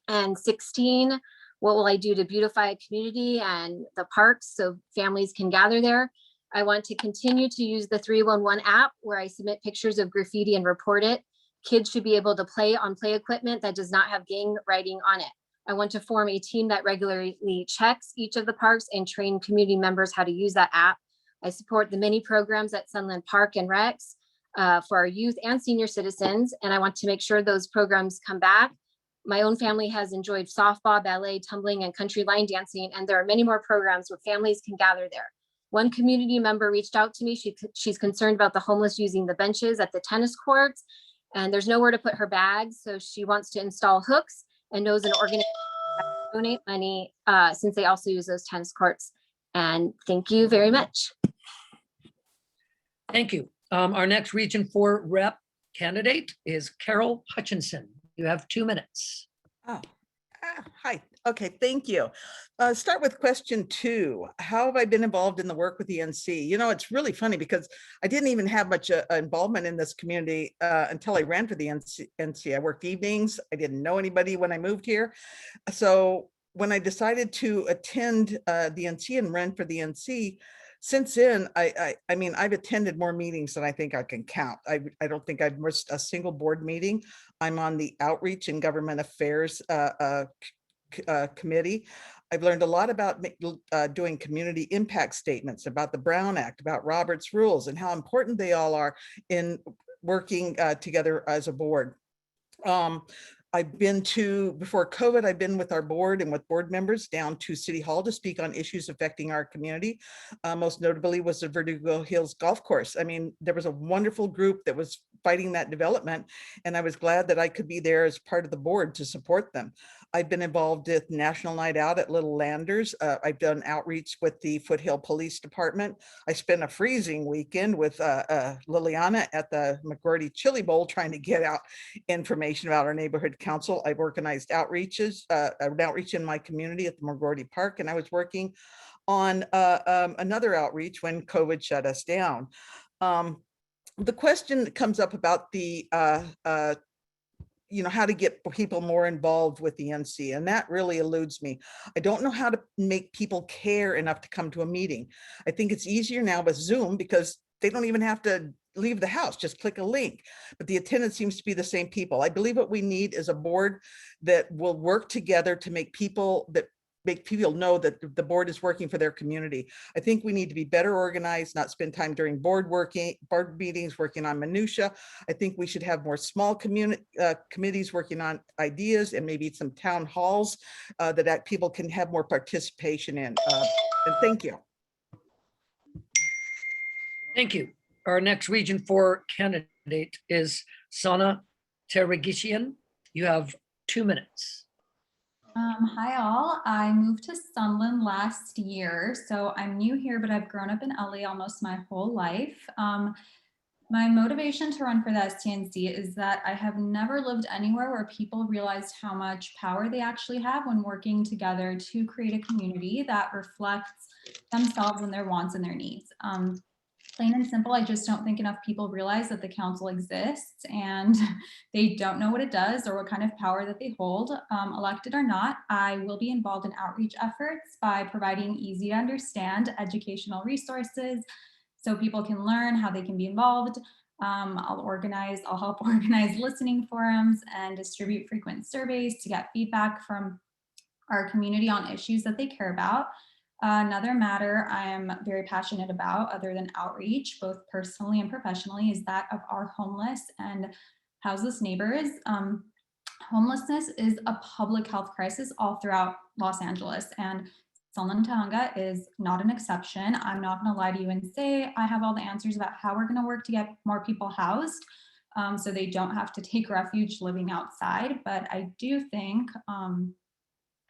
And 16, what will I do to beautify a community and the parks so families can gather there? I want to continue to use the 311 app where I submit pictures of graffiti and report it. Kids should be able to play on play equipment that does not have gang writing on it. I want to form a team that regularly checks each of the parks and train community members how to use that app. I support the many programs at Sunland Park and Recs for our youth and senior citizens, and I want to make sure those programs come back. My own family has enjoyed softball, ballet, tumbling, and country line dancing, and there are many more programs where families can gather there. One community member reached out to me. She's concerned about the homeless using the benches at the tennis courts, and there's nowhere to put her bags, so she wants to install hooks and knows an organization that can donate money since they also use those tennis courts. And thank you very much. Thank you. Our next Region 4 rep candidate is Carol Hutchinson. You have 2 minutes. Hi. Okay, thank you. Start with question 2. How have I been involved in the work with the NC? You know, it's really funny because I didn't even have much involvement in this community until I ran for the NC. I worked evenings. I didn't know anybody when I moved here. So when I decided to attend the NC and run for the NC, since then, I mean, I've attended more meetings than I think I can count. I don't think I've missed a single board meeting. I'm on the Outreach and Government Affairs committee. I've learned a lot about doing community impact statements, about the Brown Act, about Robert's Rules, and how important they all are in working together as a board. I've been to, before COVID, I've been with our board and with board members down to City Hall to speak on issues affecting our community. Most notably was the Verdugo Hills Golf Course. I mean, there was a wonderful group that was fighting that development, and I was glad that I could be there as part of the board to support them. I've been involved with National Night Out at Little Landers. I've done outreach with the Foothill Police Department. I spent a freezing weekend with Liliana at the McGordy Chili Bowl trying to get out information about our neighborhood council. I've organized outreaches, an outreach in my community at the McGordy Park, and I was working on another outreach when COVID shut us down. The question that comes up about the you know, how to get people more involved with the NC, and that really eludes me. I don't know how to make people care enough to come to a meeting. I think it's easier now with Zoom because they don't even have to leave the house, just click a link, but the attendance seems to be the same people. I believe what we need is a board that will work together to make people know that the board is working for their community. I think we need to be better organized, not spend time during board meetings working on minutia. I think we should have more small committees working on ideas, and maybe some town halls that people can have more participation in. And thank you. Thank you. Our next Region 4 candidate is Sana Teragishian. You have 2 minutes. Hi all, I moved to Sunland last year, so I'm new here, but I've grown up in LA almost my whole life. My motivation to run for the STNC is that I have never lived anywhere where people realized how much power they actually have when working together to create a community that reflects themselves and their wants and their needs. Plain and simple, I just don't think enough people realize that the council exists and they don't know what it does or what kind of power that they hold. Elected or not, I will be involved in outreach efforts by providing easy to understand educational resources so people can learn how they can be involved. I'll help organize listening forums and distribute frequent surveys to get feedback from our community on issues that they care about. Another matter I am very passionate about, other than outreach, both personally and professionally, is that of our homeless and houseless neighbors. Homelessness is a public health crisis all throughout Los Angeles, and Sunland Tujunga is not an exception. I'm not going to lie to you and say I have all the answers about how we're going to work to get more people housed, so they don't have to take refuge living outside. But I do think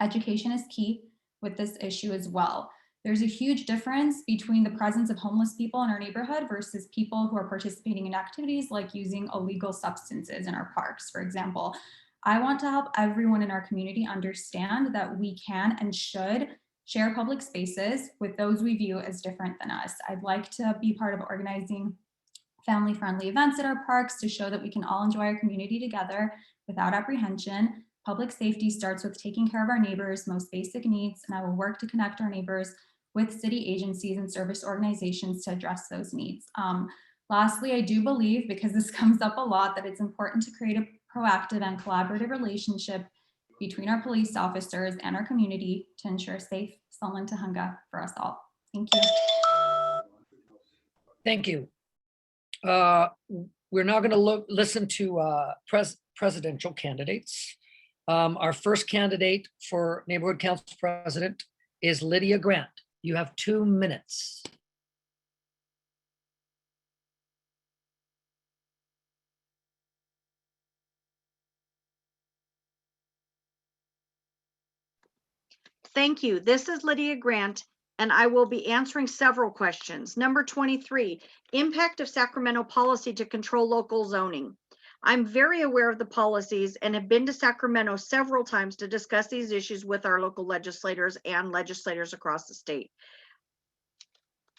education is key with this issue as well. There's a huge difference between the presence of homeless people in our neighborhood versus people who are participating in activities like using illegal substances in our parks, for example. I want to help everyone in our community understand that we can and should share public spaces with those we view as different than us. I'd like to be part of organizing family-friendly events at our parks to show that we can all enjoy our community together without apprehension. Public safety starts with taking care of our neighbors' most basic needs, and I will work to connect our neighbors with city agencies and service organizations to address those needs. Lastly, I do believe, because this comes up a lot, that it's important to create a proactive and collaborative relationship between our police officers and our community to ensure safe Sunland Tujunga for us all. Thank you. Thank you. We're now going to listen to presidential candidates. Our first candidate for Neighborhood Council President is Lydia Grant. You have 2 minutes. Thank you. This is Lydia Grant, and I will be answering several questions. Number 23, impact of Sacramento policy to control local zoning. I'm very aware of the policies and have been to Sacramento several times to discuss these issues with our local legislators and legislators across the state.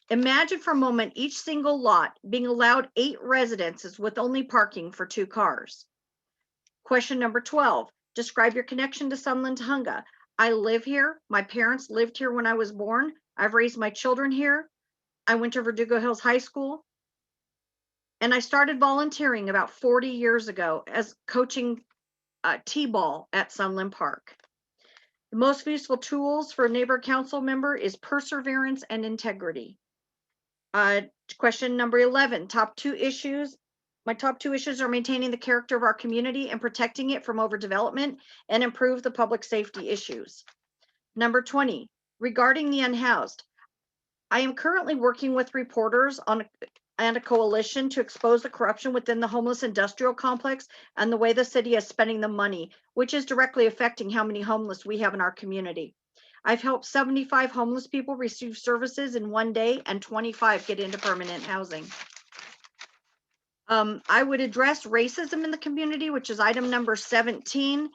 Imagine for a moment each single lot being allowed 8 residences with only parking for 2 cars. Question number 12, describe your connection to Sunland Tujunga. I live here. My parents lived here when I was born. I've raised my children here. I went to Verdugo Hills High School. And I started volunteering about 40 years ago as coaching T-ball at Sunland Park. The most useful tools for a neighborhood council member is perseverance and integrity. Question number 11, top 2 issues. My top 2 issues are maintaining the character of our community and protecting it from overdevelopment and improve the public safety issues. Number 20, regarding the unhoused. I am currently working with reporters and a coalition to expose the corruption within the homeless industrial complex and the way the city is spending the money, which is directly affecting how many homeless we have in our community. I've helped 75 homeless people receive services in 1 day and 25 get into permanent housing. I would address racism in the community, which is item number 17.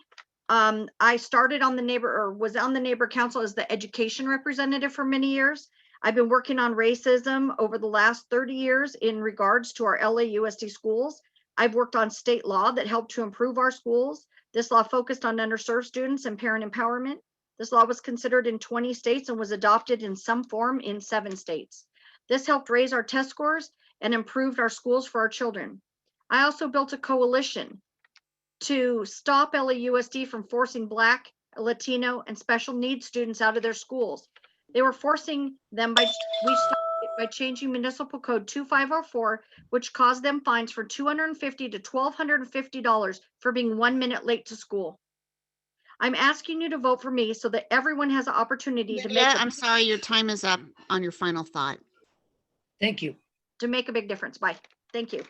I started on the was on the neighbor council as the education representative for many years. I've been working on racism over the last 30 years in regards to our LAUSD schools. I've worked on state law that helped to improve our schools. This law focused on underserved students and parent empowerment. This law was considered in 20 states and was adopted in some form in 7 states. This helped raise our test scores and improved our schools for our children. I also built a coalition to stop LAUSD from forcing Black, Latino, and special needs students out of their schools. They were forcing them by changing Municipal Code 2504, which caused them fines for $250 to $1,250 for being 1 minute late to school. I'm asking you to vote for me so that everyone has an opportunity to make. I'm sorry, your time is up on your final thought. Thank you. To make a big difference. Bye. Thank you.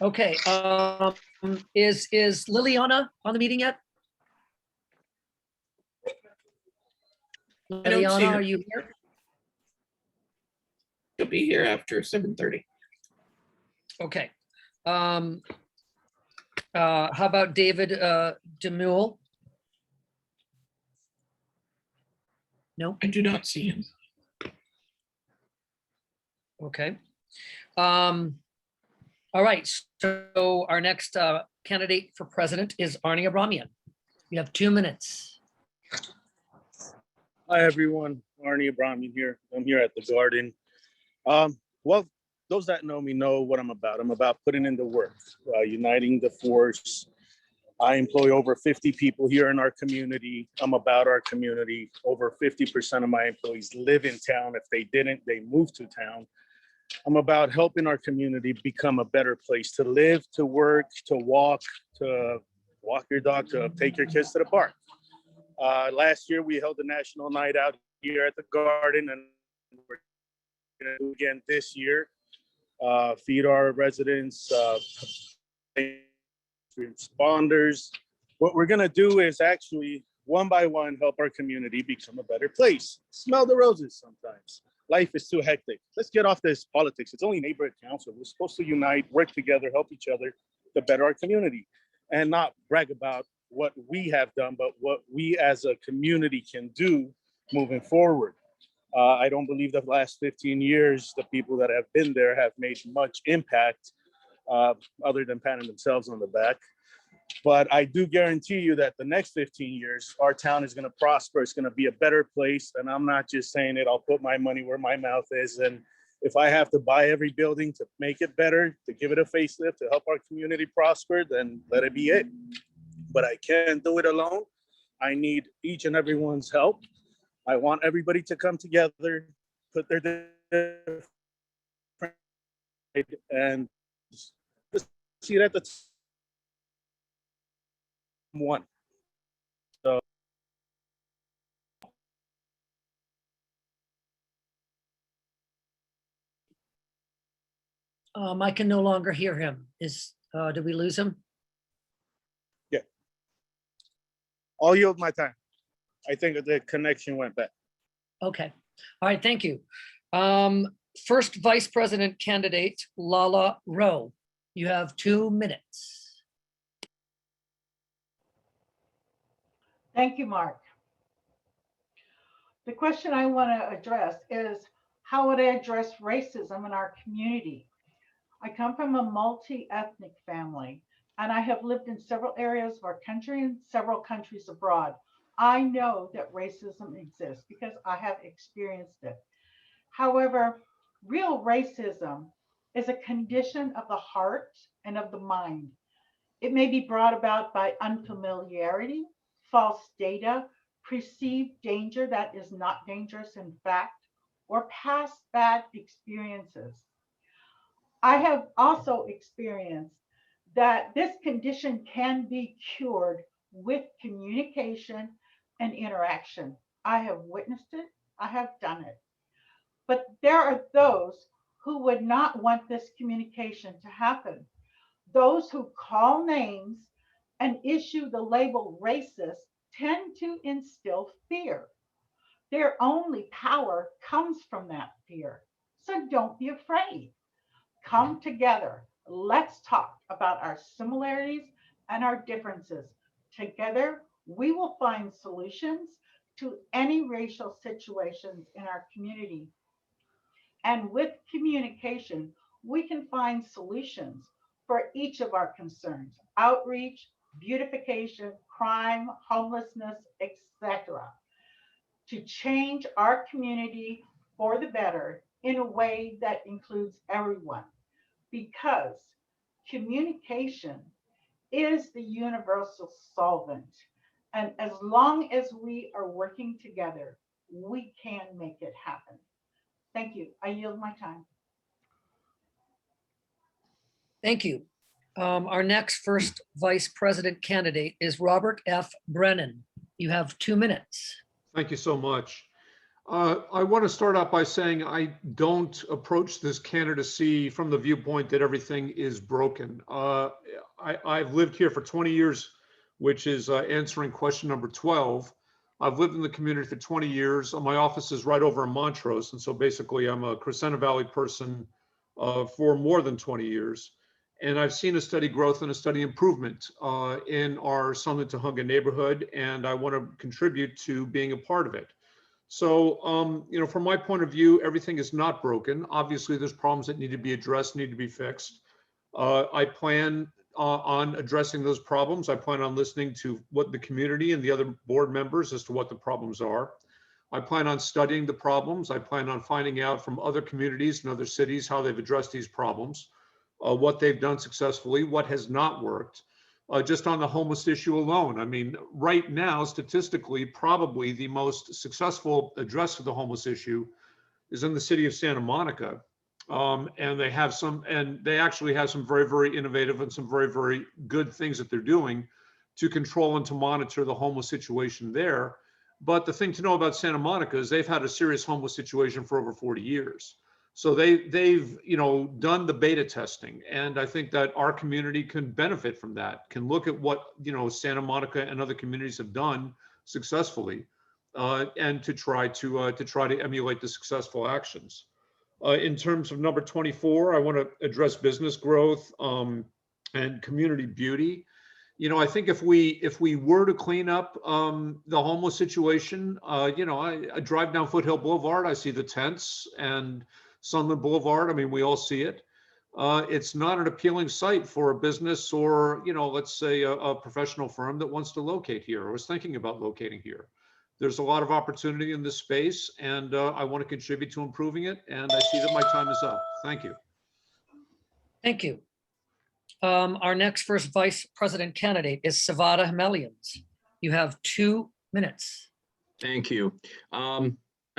Okay. Is Liliana on the meeting yet? I don't see Liliana, her. are you here? She'll be here after 7:30. Okay. How about David Demule? No, I do not see him. Okay. All right. So our next candidate for president is Arnie Abramian. You have 2 minutes. Hi, everyone. Arnie Abramian here. I'm here at the Garden. Well, those that know me know what I'm about. I'm about putting in the work, uniting the force, I employ over 50 people here in our community. I'm about our community. Over 50% of my employees live in town. If they didn't, they moved to town. I'm about helping our community become a better place to live, to work, to walk your dog, to take your kids to the park. Last year, we held a national night out here at the Garden, and we're going to do again this year. Feed our residents, responders. What we're going to do is actually, one by one, help our community become a better place. Smell the roses sometimes. Life is too hectic. Let's get off this politics. It's only neighborhood council. We're supposed to unite, work together, help each other to better our community, and not brag about what we have done, but what we as a community can do moving forward. I don't believe the last 15 years, the people that have been there have made much impact other than patting themselves on the back. But I do guarantee you that the next 15 years, our town is going to prosper. It's going to be a better place. And I'm not just saying it, I'll put my money where my mouth is. And if I have to buy every building to make it better, to give it a facelift, to help our community prosper, then let it be it. But I can't do it alone. I need each and everyone's help. I want everybody to come together, put their different and see it at the one. So I can no longer hear him. Did we lose him? yeah, I'll yield my time. I think the connection went back. Okay. All right. Thank you. First Vice President candidate, Lala Rowe. You have 2 minutes. Thank you, Mark. The question I want to address is, how would I address racism in our community? I come from a multi-ethnic family, and I have lived in several areas of our country and several countries abroad. I know that racism exists because I have experienced it. However, real racism is a condition of the heart and of the mind. It may be brought about by unfamiliarity, false data, perceived danger that is not dangerous in fact, or past bad experiences. I have also experienced that this condition can be cured with communication and interaction. I have witnessed it, I have done it. But there are those who would not want this communication to happen. Those who call names and issue the label racist tend to instill fear. Their only power comes from that fear. So don't be afraid. Come together. Let's talk about our similarities and our differences. Together, we will find solutions to any racial situations in our community. And with communication, we can find solutions for each of our concerns: outreach, beautification, crime, homelessness, etc., to change our community for the better in a way that includes everyone. Because communication is the universal solvent. And as long as we are working together, we can make it happen. Thank you. I yield my time. Thank you. Our next first vice president candidate is Robert F. Brennan. You have 2 minutes. Thank you so much. I want to start out by saying I don't approach this candidacy from the viewpoint that everything is broken. I've lived here for 20 years, which is answering question number 12. I've lived in the community for 20 years. My office is right over in Montrose. And so basically I'm a Crescenta Valley person for more than 20 years. And I've seen a steady growth and a steady improvement in our Sunland Tujunga neighborhood. And I want to contribute to being a part of it. So, from my point of view, everything is not broken. Obviously, there's problems that need to be addressed, need to be fixed. I plan on addressing those problems. I plan on listening to what the community and the other board members as to what the problems are. I plan on studying the problems. I plan on finding out from other communities and other cities how they've addressed these problems, what they've done successfully, what has not worked. just on the homeless issue alone. I mean, right now, statistically, probably the most successful address to the homeless issue is in the city of Santa Monica. And they actually have some very, very innovative and some very, very good things that they're doing to control and to monitor the homeless situation there. But the thing to know about Santa Monica is they've had a serious homeless situation for over 40 years. So they've done the beta testing, and I think that our community can benefit from that. Can look at what Santa Monica and other communities have done successfully, and to try to emulate the successful actions. In terms of number 24, I want to address business growth and community beauty. I think if we were to clean up the homeless situation, I drive down Foothill Boulevard, I see the tents, and Sunland Boulevard, I mean, we all see it. It's not an appealing site for a business or, let's say a professional firm that wants to locate here or is thinking about locating here. There's a lot of opportunity in this space, and I want to contribute to improving it. And I see that my time is up. Thank you. Thank you. Our next first vice president candidate is Savada Hamelians. You have 2 minutes. Thank you.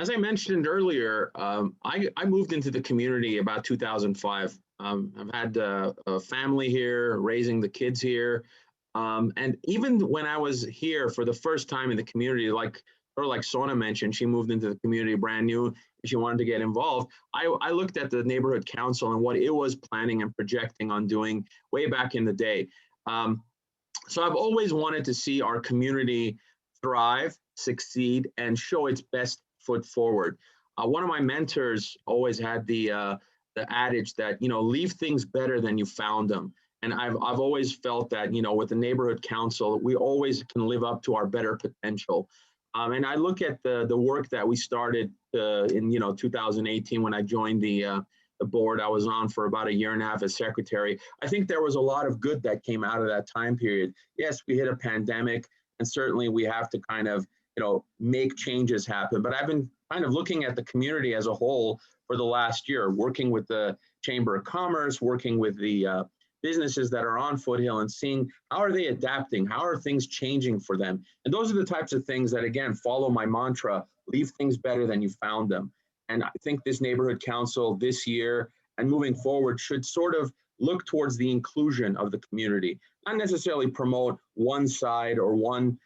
As I mentioned earlier, I moved into the community about 2005. I've had a family here, raising the kids here. And even when I was here for the first time in the community, like Sona mentioned, she moved into the community brand new. She wanted to get involved. I looked at the neighborhood council and what it was planning and projecting on doing way back in the day. So I've always wanted to see our community thrive, succeed, and show its best foot forward. One of my mentors always had the adage that, leave things better than you found them. And I've always felt that, with the neighborhood council, we always can live up to our better potential. And I look at the work that we started in 2018 when I joined the board. I was on for about a year and a half as secretary. I think there was a lot of good that came out of that time period. Yes, we hit a pandemic, and certainly we have to kind of make changes happen. But I've been kind of looking at the community as a whole for the last year, working with the Chamber of Commerce, working with the businesses that are on Foothill and seeing how are they adapting, how are things changing for them. And those are the types of things that, again, follow my mantra, leave things better than you found them. And I think this neighborhood council this year and moving forward should sort of look towards the inclusion of the community, not necessarily promote one side or one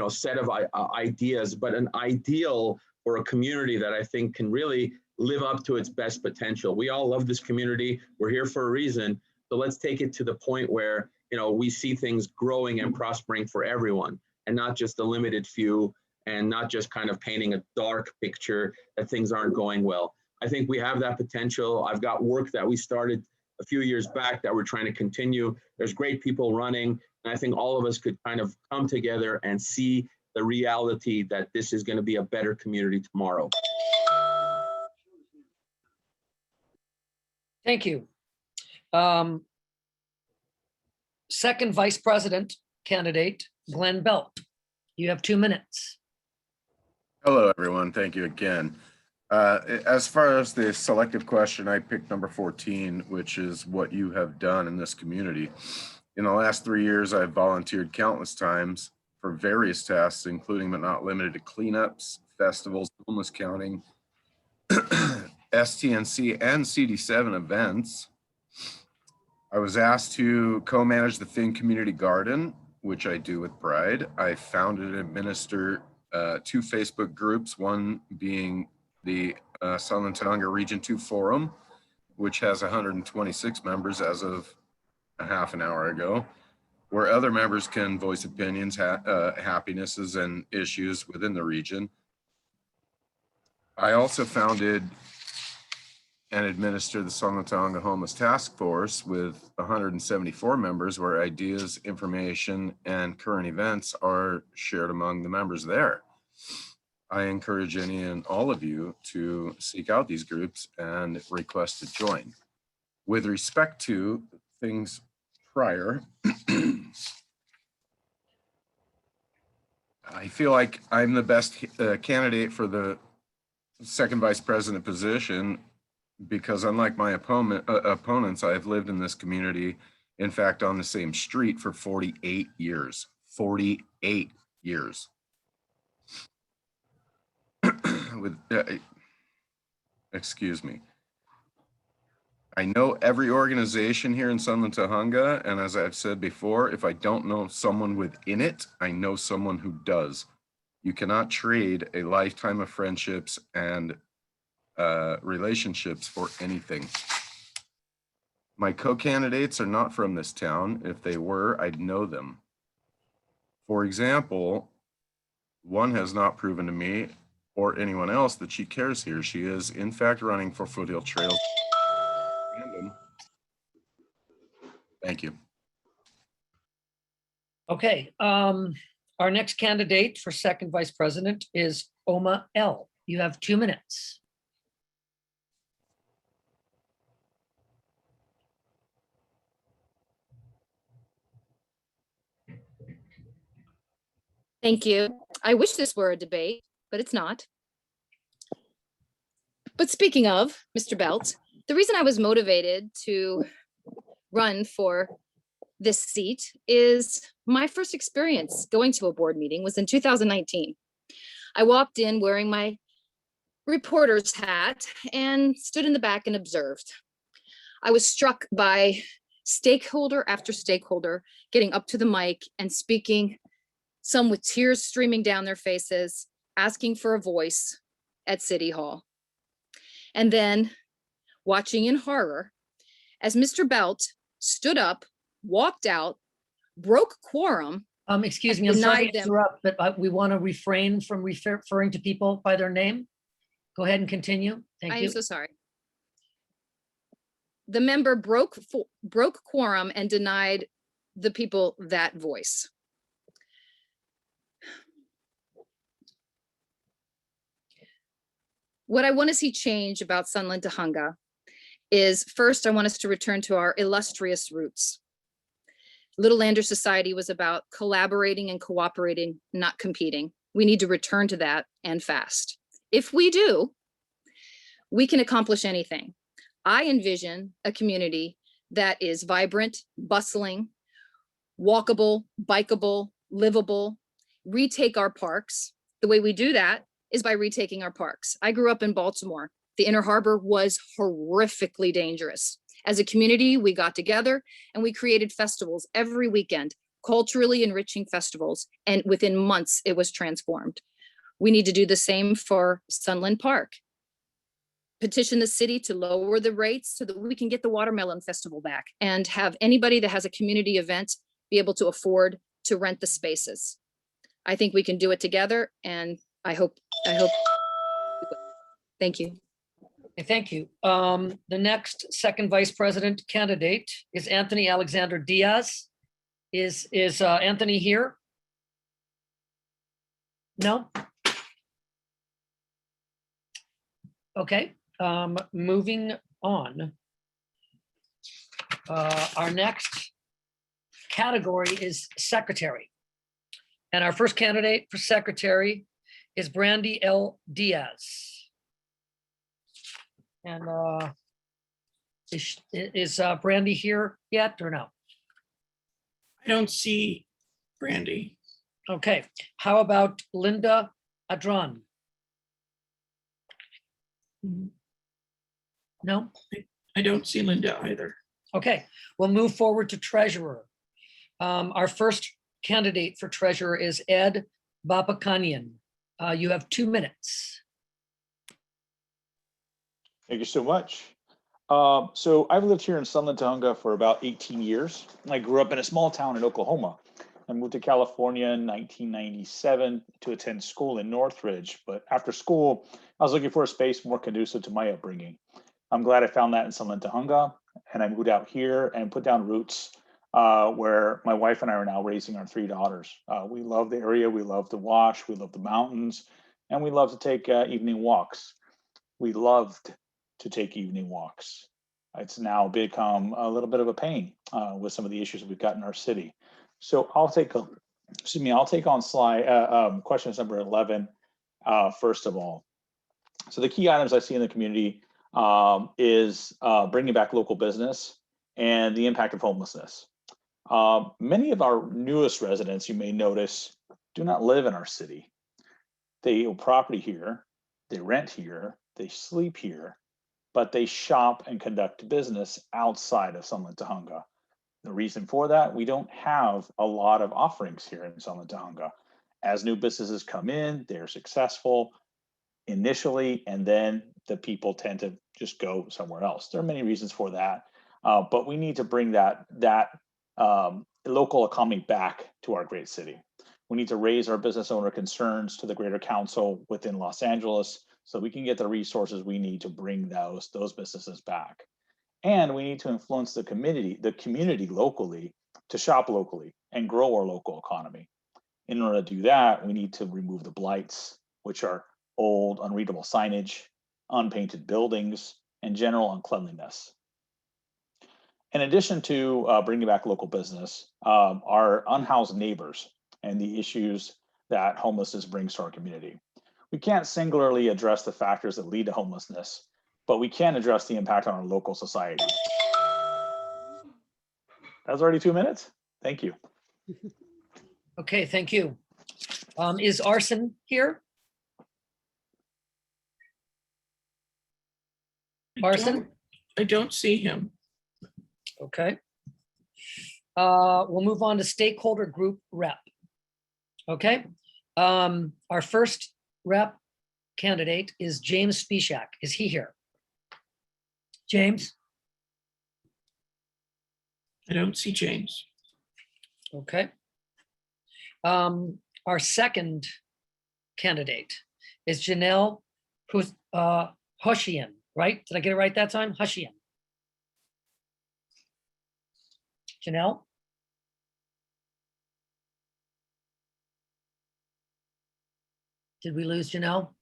set of ideas, but an ideal for a community that I think can really live up to its best potential. We all love this community. We're here for a reason. So let's take it to the point where, we see things growing and prospering for everyone and not just a limited few and not just kind of painting a dark picture that things aren't going well. I think we have that potential. I've got work that we started a few years back that we're trying to continue. There's great people running. And I think all of us could kind of come together and see the reality that this is going to be a better community tomorrow. Thank you. Second vice president candidate, Glenn Belt. You have 2 minutes. Hello, everyone. Thank you again. As far as the selective question, I picked number 14, which is what you have done in this community. In the last 3 years, I've volunteered countless times for various tasks, including but not limited to cleanups, festivals, homeless counting, STNC and CD7 events. I was asked to co-manage the Finn Community Garden, which I do with pride. I founded and administer 2 Facebook groups, one being the Sunland Tonga Region 2 Forum, which has 126 members as of a half an hour ago, where other members can voice opinions, happinesses, and issues within the region. I also founded and administer the Sunland Tonga Homeless Task Force with 174 members, where ideas, information, and current events are shared among the members there. I encourage any and all of you to seek out these groups and request to join. With respect to things prior, I feel like I'm the best candidate for the second vice president position because unlike my opponents, I've lived in this community In fact, on the same street for 48 years. 48 years. With, excuse me. I know every organization here in Sunland Tujunga, and as I've said before, if I don't know someone within it, I know someone who does. You cannot trade a lifetime of friendships and relationships for anything. My co-candidates are not from this town. If they were, I'd know them. For example, one has not proven to me or anyone else that she cares here. She is in fact running for Foothill Trails. Thank you. Okay, our next candidate for second vice president is Oma L. You have 2 minutes. Thank you. I wish this were a debate, but it's not. But speaking of Mr. Belt, the reason I was motivated to run for this seat is my first experience going to a board meeting was in 2019. I walked in wearing my reporter's hat and stood in the back and observed. I was struck by stakeholder after stakeholder getting up to the mic and speaking, some with tears streaming down their faces, asking for a voice at City Hall. And then watching in horror as Mr. Belt stood up, walked out, broke quorum. Excuse me, I'm sorry to interrupt, but we want to refrain from referring to people by their name. Go ahead and continue. Thank you. I'm so sorry. The member broke quorum and denied the people that voice. What I want to see change about Sunland Tujunga is, first, I want us to return to our illustrious roots. Little Lander Society was about collaborating and cooperating, not competing. We need to return to that, and fast. If we do, we can accomplish anything. I envision a community that is vibrant, bustling, walkable, bikeable, livable, retake our parks. The way we do that is by retaking our parks. I grew up in Baltimore. The Inner Harbor was horrifically dangerous. As a community, we got together and we created festivals every weekend, culturally enriching festivals, and within months it was transformed. We need to do the same for Sunland Park. Petition the city to lower the rates so that we can get the Watermelon Festival back and have anybody that has a community event be able to afford to rent the spaces. I think we can do it together, and I hope. Thank you. Okay, thank you. The next second vice president candidate is Anthony Alexander Diaz. Is Anthony here? No? Okay, moving on. Our next category is secretary. And our first candidate for secretary is Brandy L. Diaz. And is Brandy here yet or no? I don't see Brandy. Okay, how about Linda Adron? No? I don't see Linda either. Okay, we'll move forward to treasurer. Our first candidate for treasurer is Ed Babakanyan. You have 2 minutes. Thank you so much. So I've lived here in Sunland Tujunga for about 18 years. I grew up in a small town in Oklahoma. I moved to California in 1997 to attend school in Northridge. But after school, I was looking for a space more conducive to my upbringing. I'm glad I found that in Sunland Tujunga, and I moved out here and put down roots where my wife and I are now raising our 3 daughters. We love the area. We love to wash. We love the mountains, and we love to take evening walks. We loved to take evening walks. It's now become a little bit of a pain with some of the issues we've got in our city. So I'll take on slide questions number 11 first of all. So the key items I see in the community is bringing back local business and the impact of homelessness. Many of our newest residents, you may notice, do not live in our city. They own property here, they rent here, they sleep here, but they shop and conduct business outside of Sunland Tujunga. The reason for that, we don't have a lot of offerings here in Sunland Tujunga. As new businesses come in, they're successful initially, and then the people tend to just go somewhere else. There are many reasons for that, but we need to bring that local economy back to our great city. We need to raise our business owner concerns to the Greater Council within Los Angeles so we can get the resources we need to bring those businesses back. And we need to influence the community locally to shop locally and grow our local economy. In order to do that, we need to remove the blights, which are old, unreadable signage, unpainted buildings, and general uncleanliness. In addition to bringing back local business, our unhoused neighbors and the issues that homelessness brings to our community. We can't singularly address the factors that lead to homelessness, but we can address the impact on our local society. That was already 2 minutes. Thank you. Okay, thank you. Is Arson here? Arson? I don't see him. Okay. We'll move on to stakeholder group rep. Okay. Our first rep candidate is James Spishak. Is he here? James? I don't see James. Okay. Our second candidate is Janelle Hushian, right? Did I get it right that time? Hushian. Janelle? Did we lose Janelle?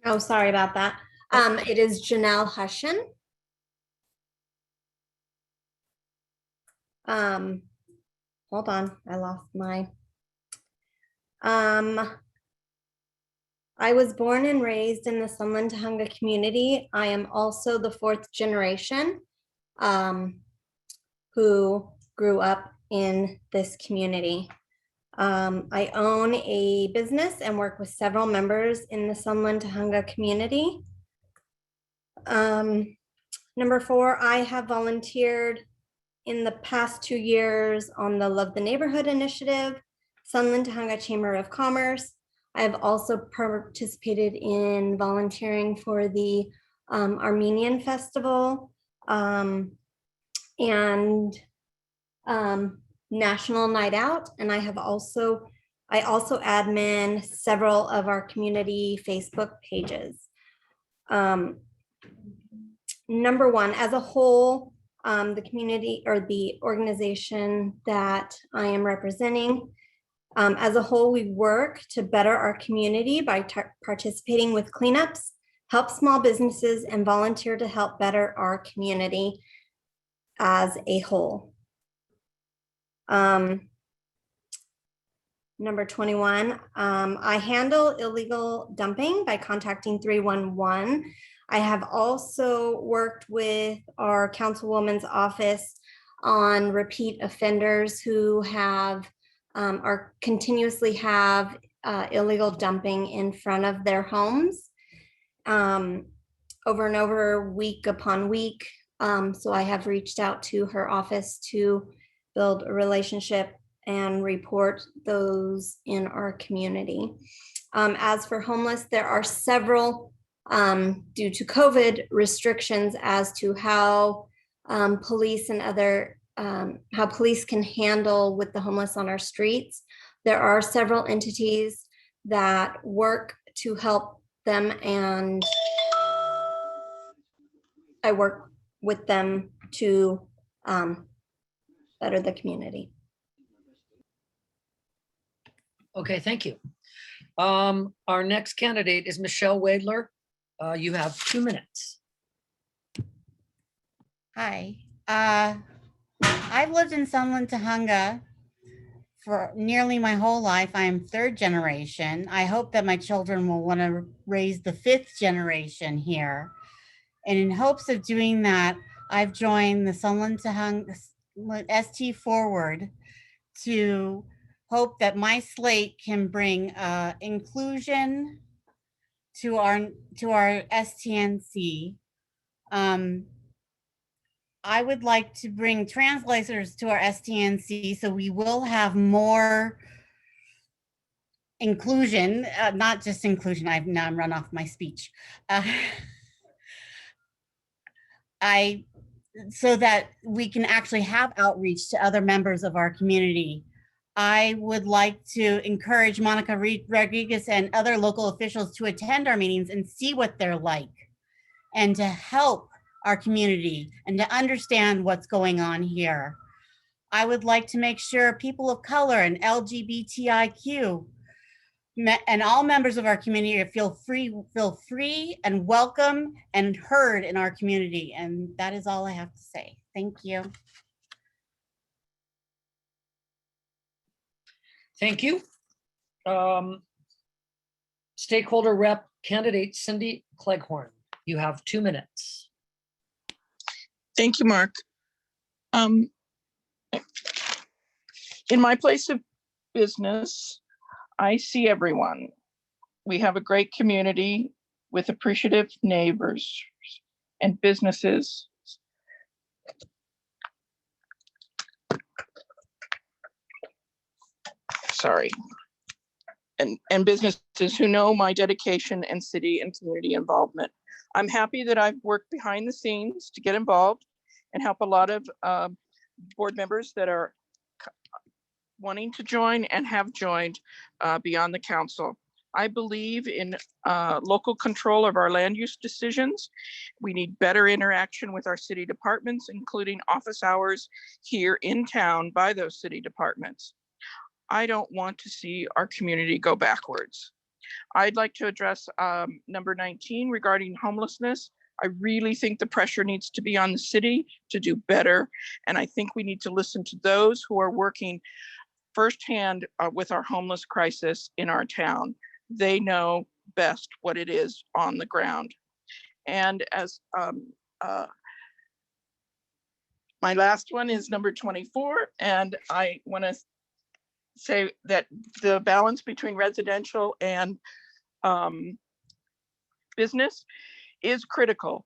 Oh, sorry about that. It is Janelle Hushian. Hold on, I lost my. I was born and raised in the Sunland Tujunga community. I am also the 4th generation who grew up in this community. I own a business and work with several members in the Sunland Tujunga community. Number 4, I have volunteered in the past 2 years on the Love the Neighborhood initiative, Sunland Tujunga Chamber of Commerce. I have also participated in volunteering for the Armenian Festival and National Night Out, and I also admin several of our community Facebook pages. Number 1, as a whole, the community or the organization that I am representing, as a whole, we work to better our community by participating with cleanups, help small businesses, and volunteer to help better our community as a whole. Number 21, I handle illegal dumping by contacting 311. I have also worked with our councilwoman's office on repeat offenders who have continuously have illegal dumping in front of their homes over and over, week upon week. So I have reached out to her office to build a relationship and report those in our community. As for homeless, there are several due to COVID restrictions as to how police and other how police can handle with the homeless on our streets. There are several entities that work to help them, and I work with them to better the community. Okay, thank you. Our next candidate is Michelle Wadler. You have 2 minutes. Hi. I've lived in Sunland Tujunga for nearly my whole life. I'm 3rd generation. I hope that my children will want to raise the 5th generation here. And in hopes of doing that, I've joined the Sunland Tujunga ST Forward to hope that my slate can bring inclusion to our STNC. I would like to bring translators to our STNC, so we will have more inclusion, not just inclusion. Now I'm run off my speech. So that we can actually have outreach to other members of our community. I would like to encourage Monica Rodriguez and other local officials to attend our meetings and see what they're like, and to help our community and to understand what's going on here. I would like to make sure people of color and LGBTIQ and all members of our community feel free and welcome and heard in our community. And that is all I have to say. Thank you. Thank you. Stakeholder rep candidate Cindy Cleghorn, you have 2 minutes. Thank you, Mark. In my place of business, I see everyone. We have a great community with appreciative neighbors and businesses. Sorry. And businesses who know my dedication and city and community involvement. I'm happy that I've worked behind the scenes to get involved and help a lot of board members that are wanting to join and have joined beyond the council. I believe in local control of our land use decisions. We need better interaction with our city departments, including office hours here in town by those city departments. I don't want to see our community go backwards. I'd like to address number 19 regarding homelessness. I really think the pressure needs to be on the city to do better. And I think we need to listen to those who are working firsthand with our homeless crisis in our town. They know best what it is on the ground. And as my last one is number 24, and I want to say that the balance between residential and business is critical.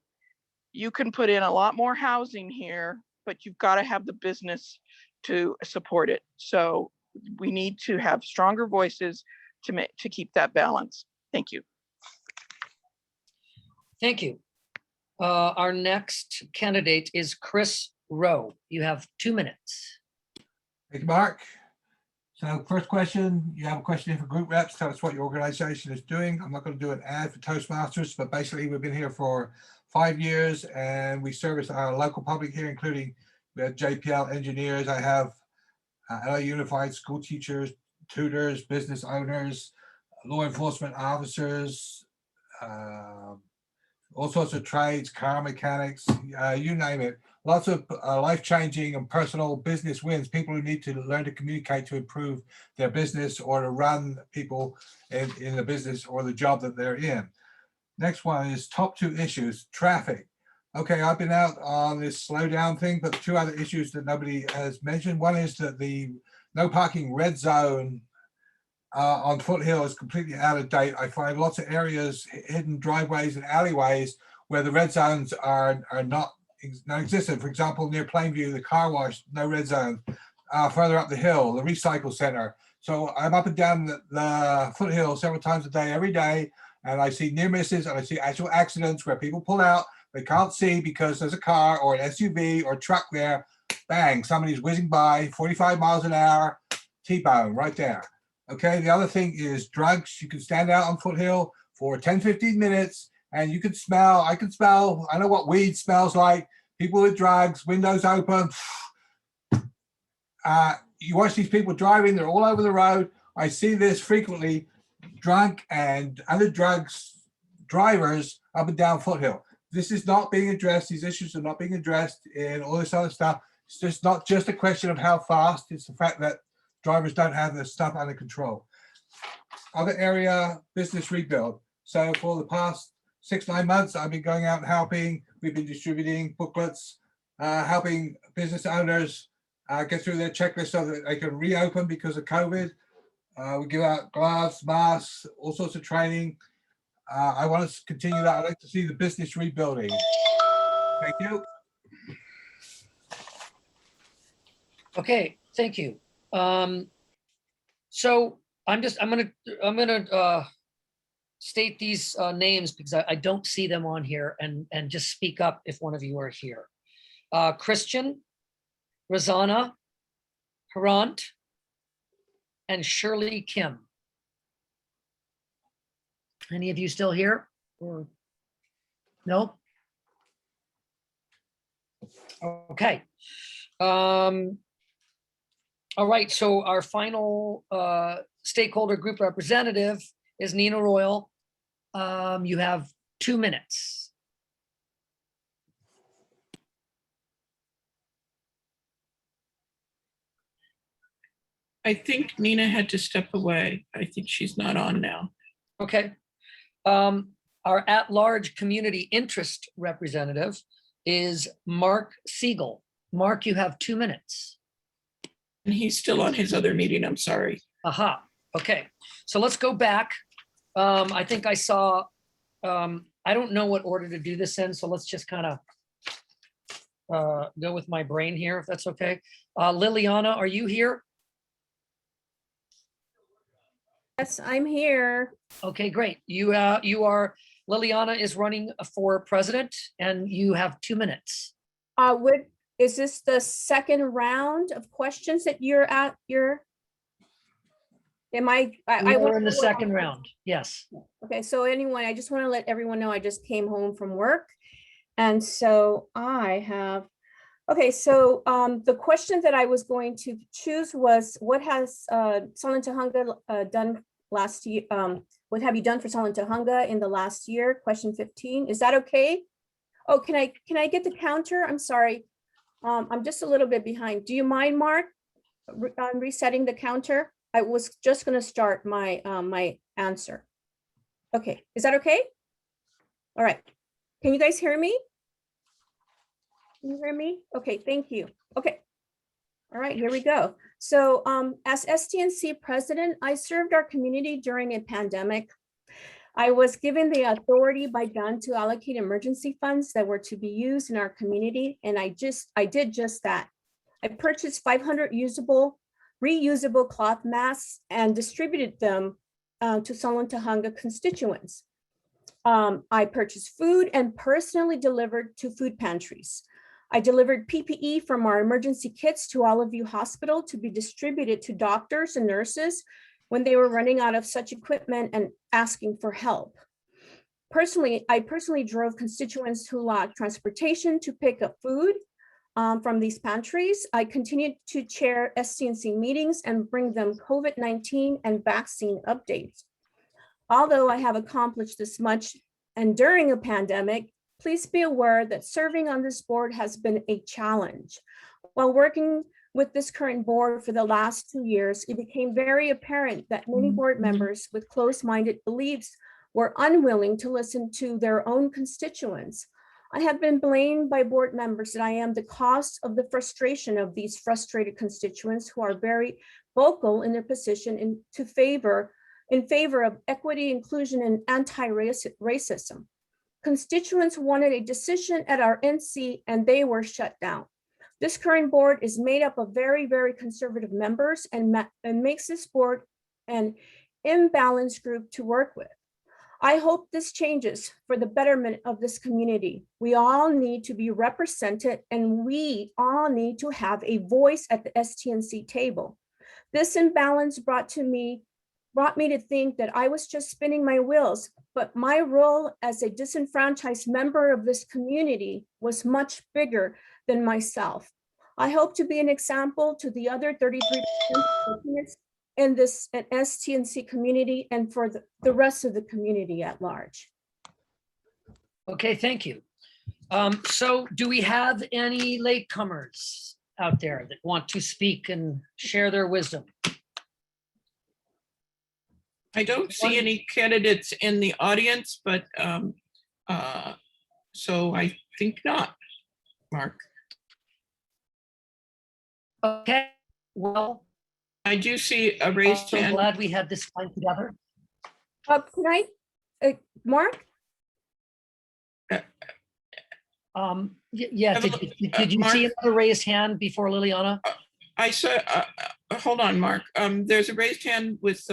You can put in a lot more housing here, but you've got to have the business to support it. So we need to have stronger voices to keep that balance. Thank you. Thank you. Our next candidate is Chris Rowe. You have 2 minutes. Thank you, Mark. So first question, you have a question for group reps. Tell us what your organization is doing. I'm not going to do an ad for Toastmasters, but basically we've been here for 5 years and we service our local public here, including we have JPL engineers. I have LA Unified school teachers, tutors, business owners, law enforcement officers, all sorts of trades, car mechanics, you name it. Lots of life-changing and personal business wins, people who need to learn to communicate to improve their business or to run people in the business or the job that they're in. Next one is top 2 issues, traffic. Okay, I've been out on this slow down thing, but 2 other issues that nobody has mentioned. One is that the no parking red zone on Foothill is completely out of date. I find lots of areas, hidden driveways and alleyways where the red zones are not non-existent. For example, near Plainview, the car wash, no red zone. Further up the hill, the recycle center. So I'm up and down the Foothill several times a day, every day, and I see near misses and I see actual accidents where people pull out, they can't see because there's a car or an SUV or a truck there. Bang, somebody's whizzing by, 45 miles an hour, T-bone right there. Okay, the other thing is drugs. You can stand out on Foothill for 10, 15 minutes and you can smell, I know what weed smells like. People with drugs, windows open. You watch these people driving, they're all over the road. I see this frequently, drunk and other drugs drivers up and down Foothill. This is not being addressed. These issues are not being addressed in all this other stuff. It's just not just a question of how fast, it's the fact that drivers don't have their stuff under control. Other area, business rebuild. So for the past 6-9 months, I've been going out and helping. We've been distributing booklets, helping business owners get through their checklist so that they can reopen because of COVID. We give out gloves, masks, all sorts of training. I want us to continue that. I'd like to see the business rebuilding. Thank you. Okay, thank you. So I'm gonna state these names because I don't see them on here, and just speak up if one of you are here. Christian, Rosanna, Harant, and Shirley Kim. Any of you still here? Or no? Okay. All right, so our final stakeholder group representative is Nina Royal. You have 2 minutes. I think Nina had to step away. I think she's not on now. Okay. Our at-large community interest representative is Mark Siegel. Mark, you have 2 minutes. And he's still on his other meeting, I'm sorry. Aha, okay. So let's go back. I think I saw, I don't know what order to do this in, so let's just kind of go with my brain here, if that's okay. Liliana, are you here? Yes, I'm here. Okay, great. You are, Liliana is running for president and you have 2 minutes. Is this the second round of questions that you're at? Am I We're in the second round, yes. Okay, so anyway, I just want to let everyone know I just came home from work. And so I have, okay, so the question that I was going to choose was, what has Sunland Tujunga done last year? What have you done for Sunland Tujunga in the last year? Question 15, is that okay? Oh, can I get the counter? I'm sorry. I'm just a little bit behind. Do you mind, Mark, resetting the counter? I was just going to start my my answer. Okay, is that okay? All right. Can you guys hear me? Can you hear me? Okay, thank you. Okay. All right, here we go. So as STNC president, I served our community during a pandemic. I was given the authority by God to allocate emergency funds that were to be used in our community, and I did just that. I purchased 500 reusable cloth masks and distributed them to Sunland Tujunga constituents. I purchased food and personally delivered to food pantries. I delivered PPE from our emergency kits to Olive Hospital to be distributed to doctors and nurses when they were running out of such equipment and asking for help. I personally drove constituents who lacked transportation to pick up food from these pantries. I continued to chair STNC meetings and bring them COVID-19 and vaccine updates. Although I have accomplished this much and during a pandemic, please be aware that serving on this board has been a challenge. While working with this current board for the last 2 years, it became very apparent that many board members with close-minded beliefs were unwilling to listen to their own constituents. I have been blamed by board members that I am the cause of the frustration of these frustrated constituents who are very vocal in their position in favor of equity, inclusion, and anti-racism. Constituents wanted a decision at our NC and they were shut down. This current board is made up of very, very conservative members and makes this board an imbalanced group to work with. I hope this changes for the betterment of this community. We all need to be represented and we all need to have a voice at the STNC table. This imbalance brought me to think that I was just spinning my wheels, but my role as a disenfranchised member of this community was much bigger than myself. I hope to be an example to the other 33 in this STNC community and for the rest of the community at large. Okay, thank you. So do we have any latecomers out there that want to speak and share their wisdom? I don't see any candidates in the audience, but so I think not, Mark. Okay, well, I do see a raised so hand. glad we had this time together. Can I, Mark? Yeah, did you see Mark? another raised hand before Liliana? I saw, hold on, Mark. There's a raised hand with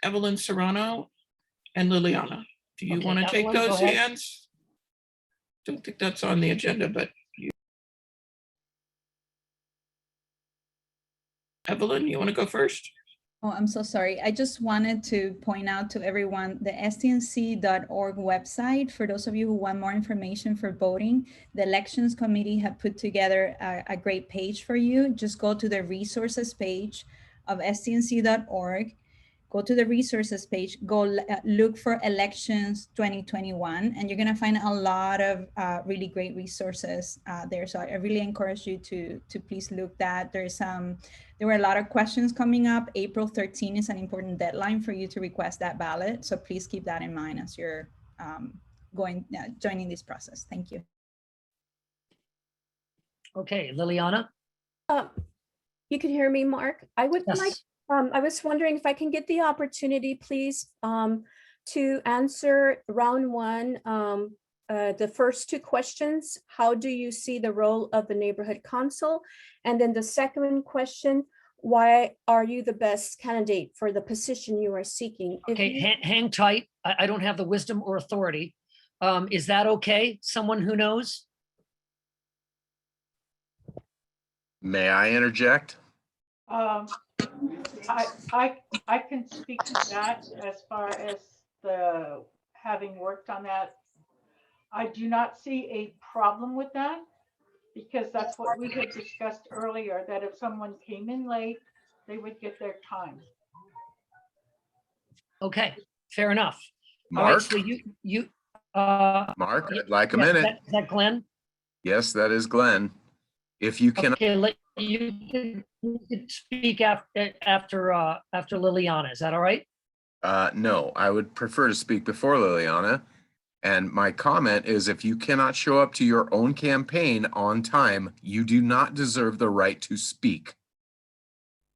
Evelyn Serrano and Liliana. Do you Okay, want to take Evelyn, go those ahead. hands? Don't think that's on the agenda, but Evelyn, you want to go first? Oh, I'm so sorry. I just wanted to point out to everyone the stnc.org website. For those of you who want more information for voting, the elections committee have put together a great page for you. Just go to the resources page of stnc.org. Go to the resources page, look for elections 2021, and you're gonna find a lot of really great resources there. So I really encourage you to please look that. There were a lot of questions coming up. April 13 is an important deadline for you to request that ballot. So please keep that in mind as you're joining this process. Thank you. Okay, Liliana? You can hear me, Mark? I would Yes. like, I was wondering if I can get the opportunity, please, to answer round one, the first two questions. How do you see the role of the neighborhood council? And then the second question, why are you the best candidate for the position you are seeking? If Okay, you- hang tight. I don't have the wisdom or authority. Is that okay? Someone who knows? May I interject? I can speak to that as far as the having worked on that. I do not see a problem with that because that's what we had discussed earlier, that if someone came in late, they would get their time. Okay, fair enough. All right, Mark? so Mark, I'd like a yeah, minute. is that Glenn? Yes, that is Glenn. If you can, Okay, you can speak after Liliana. Is that all right? no, I would prefer to speak before Liliana. And my comment is if you cannot show up to your own campaign on time, you do not deserve the right to speak.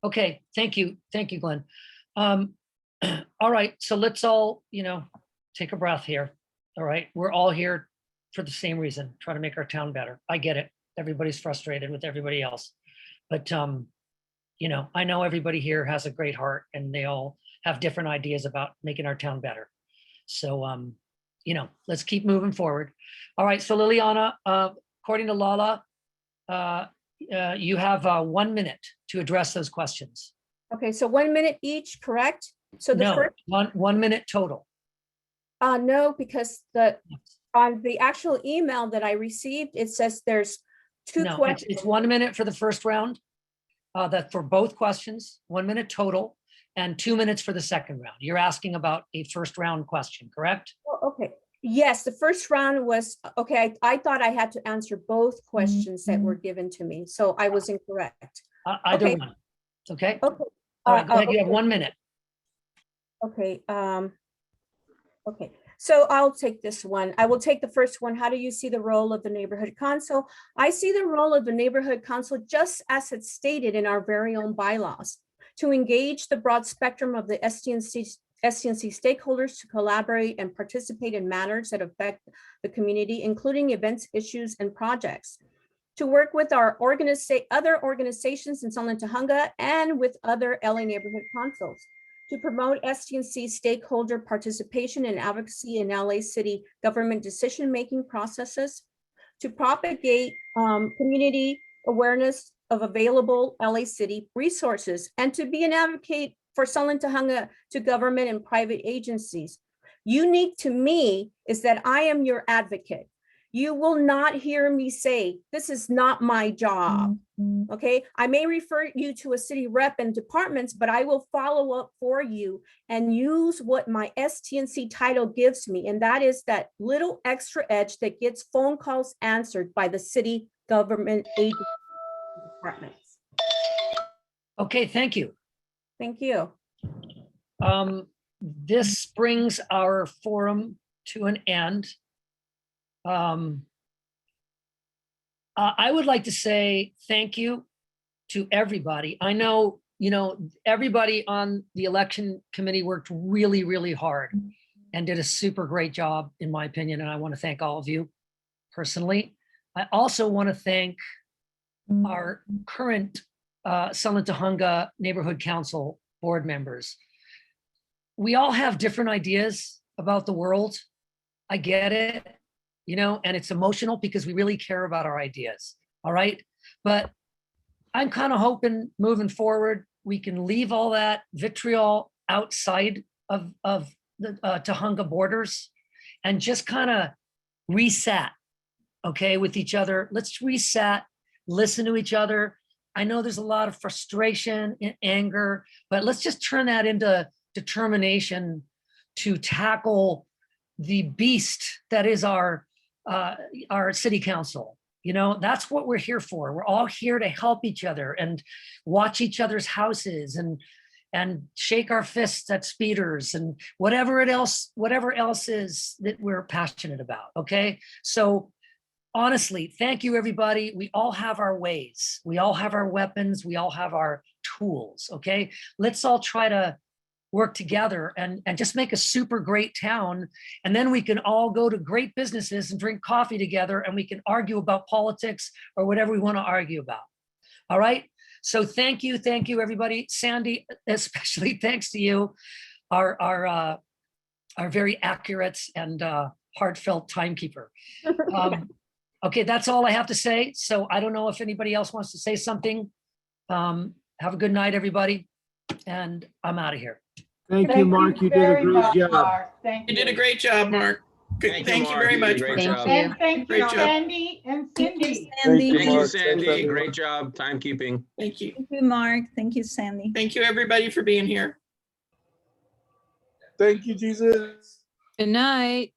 Okay, thank you, Glenn. All right, so let's all, take a breath here. All right, we're all here for the same reason, try to make our town better. I get it. Everybody's frustrated with everybody else. But, I know everybody here has a great heart and they all have different ideas about making our town better. So, let's keep moving forward. All right, so Liliana, according to Lala, you have 1 minute to address those questions. Okay, so 1 minute each, correct? So the No, first, one minute total. no, because on the actual email that I received, it says there's two No, questions. it's 1 minute for the first round. That for both questions, 1 minute total, and 2 minutes for the second round. You're asking about a first round question, correct? Oh, okay, yes, the first round was, okay, I thought I had to answer both questions that were given to me, so I was incorrect. Either Okay. one. Okay. Okay. All right, go ahead. You have okay. 1 minute. Okay, okay, so I'll take this one. I will take the first one. How do you see the role of the neighborhood council? I see the role of the neighborhood council just as it's stated in our very own bylaws, to engage the broad spectrum of the STNC stakeholders to collaborate and participate in matters that affect the community, including events, issues, and projects. To work with our other organizations in Sunland Tujunga and with other LA neighborhood councils to promote STNC stakeholder participation and advocacy in LA City government decision-making processes, to propagate community awareness of available LA City resources, and to be an advocate for Sunland Tujunga to government and private agencies. Unique to me is that I am your advocate. You will not hear me say, this is not my job. Okay, I may refer you to a city rep and departments, but I will follow up for you and use what my STNC title gives me. And that is that little extra edge that gets phone calls answered by the city government agency departments. Okay, thank you. Thank you. This brings our forum to an end. I would like to say thank you to everybody. I know, everybody on the election committee worked really, really hard and did a super great job, in my opinion. And I want to thank all of you personally. I also want to thank our current Sunland Tahunga Neighborhood Council board members. We all have different ideas about the world. I get it, and it's emotional because we really care about our ideas. All right. But I'm kind of hoping moving forward, we can leave all that vitriol outside of the Tahunga borders and just kind of reset, okay, with each other. Let's reset, listen to each other. I know there's a lot of frustration and anger, but let's just turn that into determination to tackle the beast that is our city council. That's what we're here for. We're all here to help each other and watch each other's houses and shake our fists at speeders and whatever else is that we're passionate about. Okay. So honestly, thank you, everybody. We all have our ways. We all have our weapons. We all have our tools. Okay. Let's all try to work together and just make a super great town. And then we can all go to great businesses and drink coffee together and we can argue about politics or whatever we want to argue about. All right. So thank you, everybody. Sandy, especially thanks to you, our very accurate and heartfelt timekeeper. Okay, that's all I have to say. So I don't know if anybody else wants to say something. Have a good night, everybody. And I'm out of here. Thank you, Mark. You did a very great much, job. Mark. Thank You you. did a great job, Mark. Thank you, Thank you Mark. very You did a much. great Mark. job. And thank you, Great job. Sandy and Cindy. Sandy. Thank you, Mark. Sandy. Thanks, Great job, timekeeping. Thank you. Thank you, Mark. Thank you, Sandy. Thank you, everybody, for being here. Thank you, Jesus. Good night.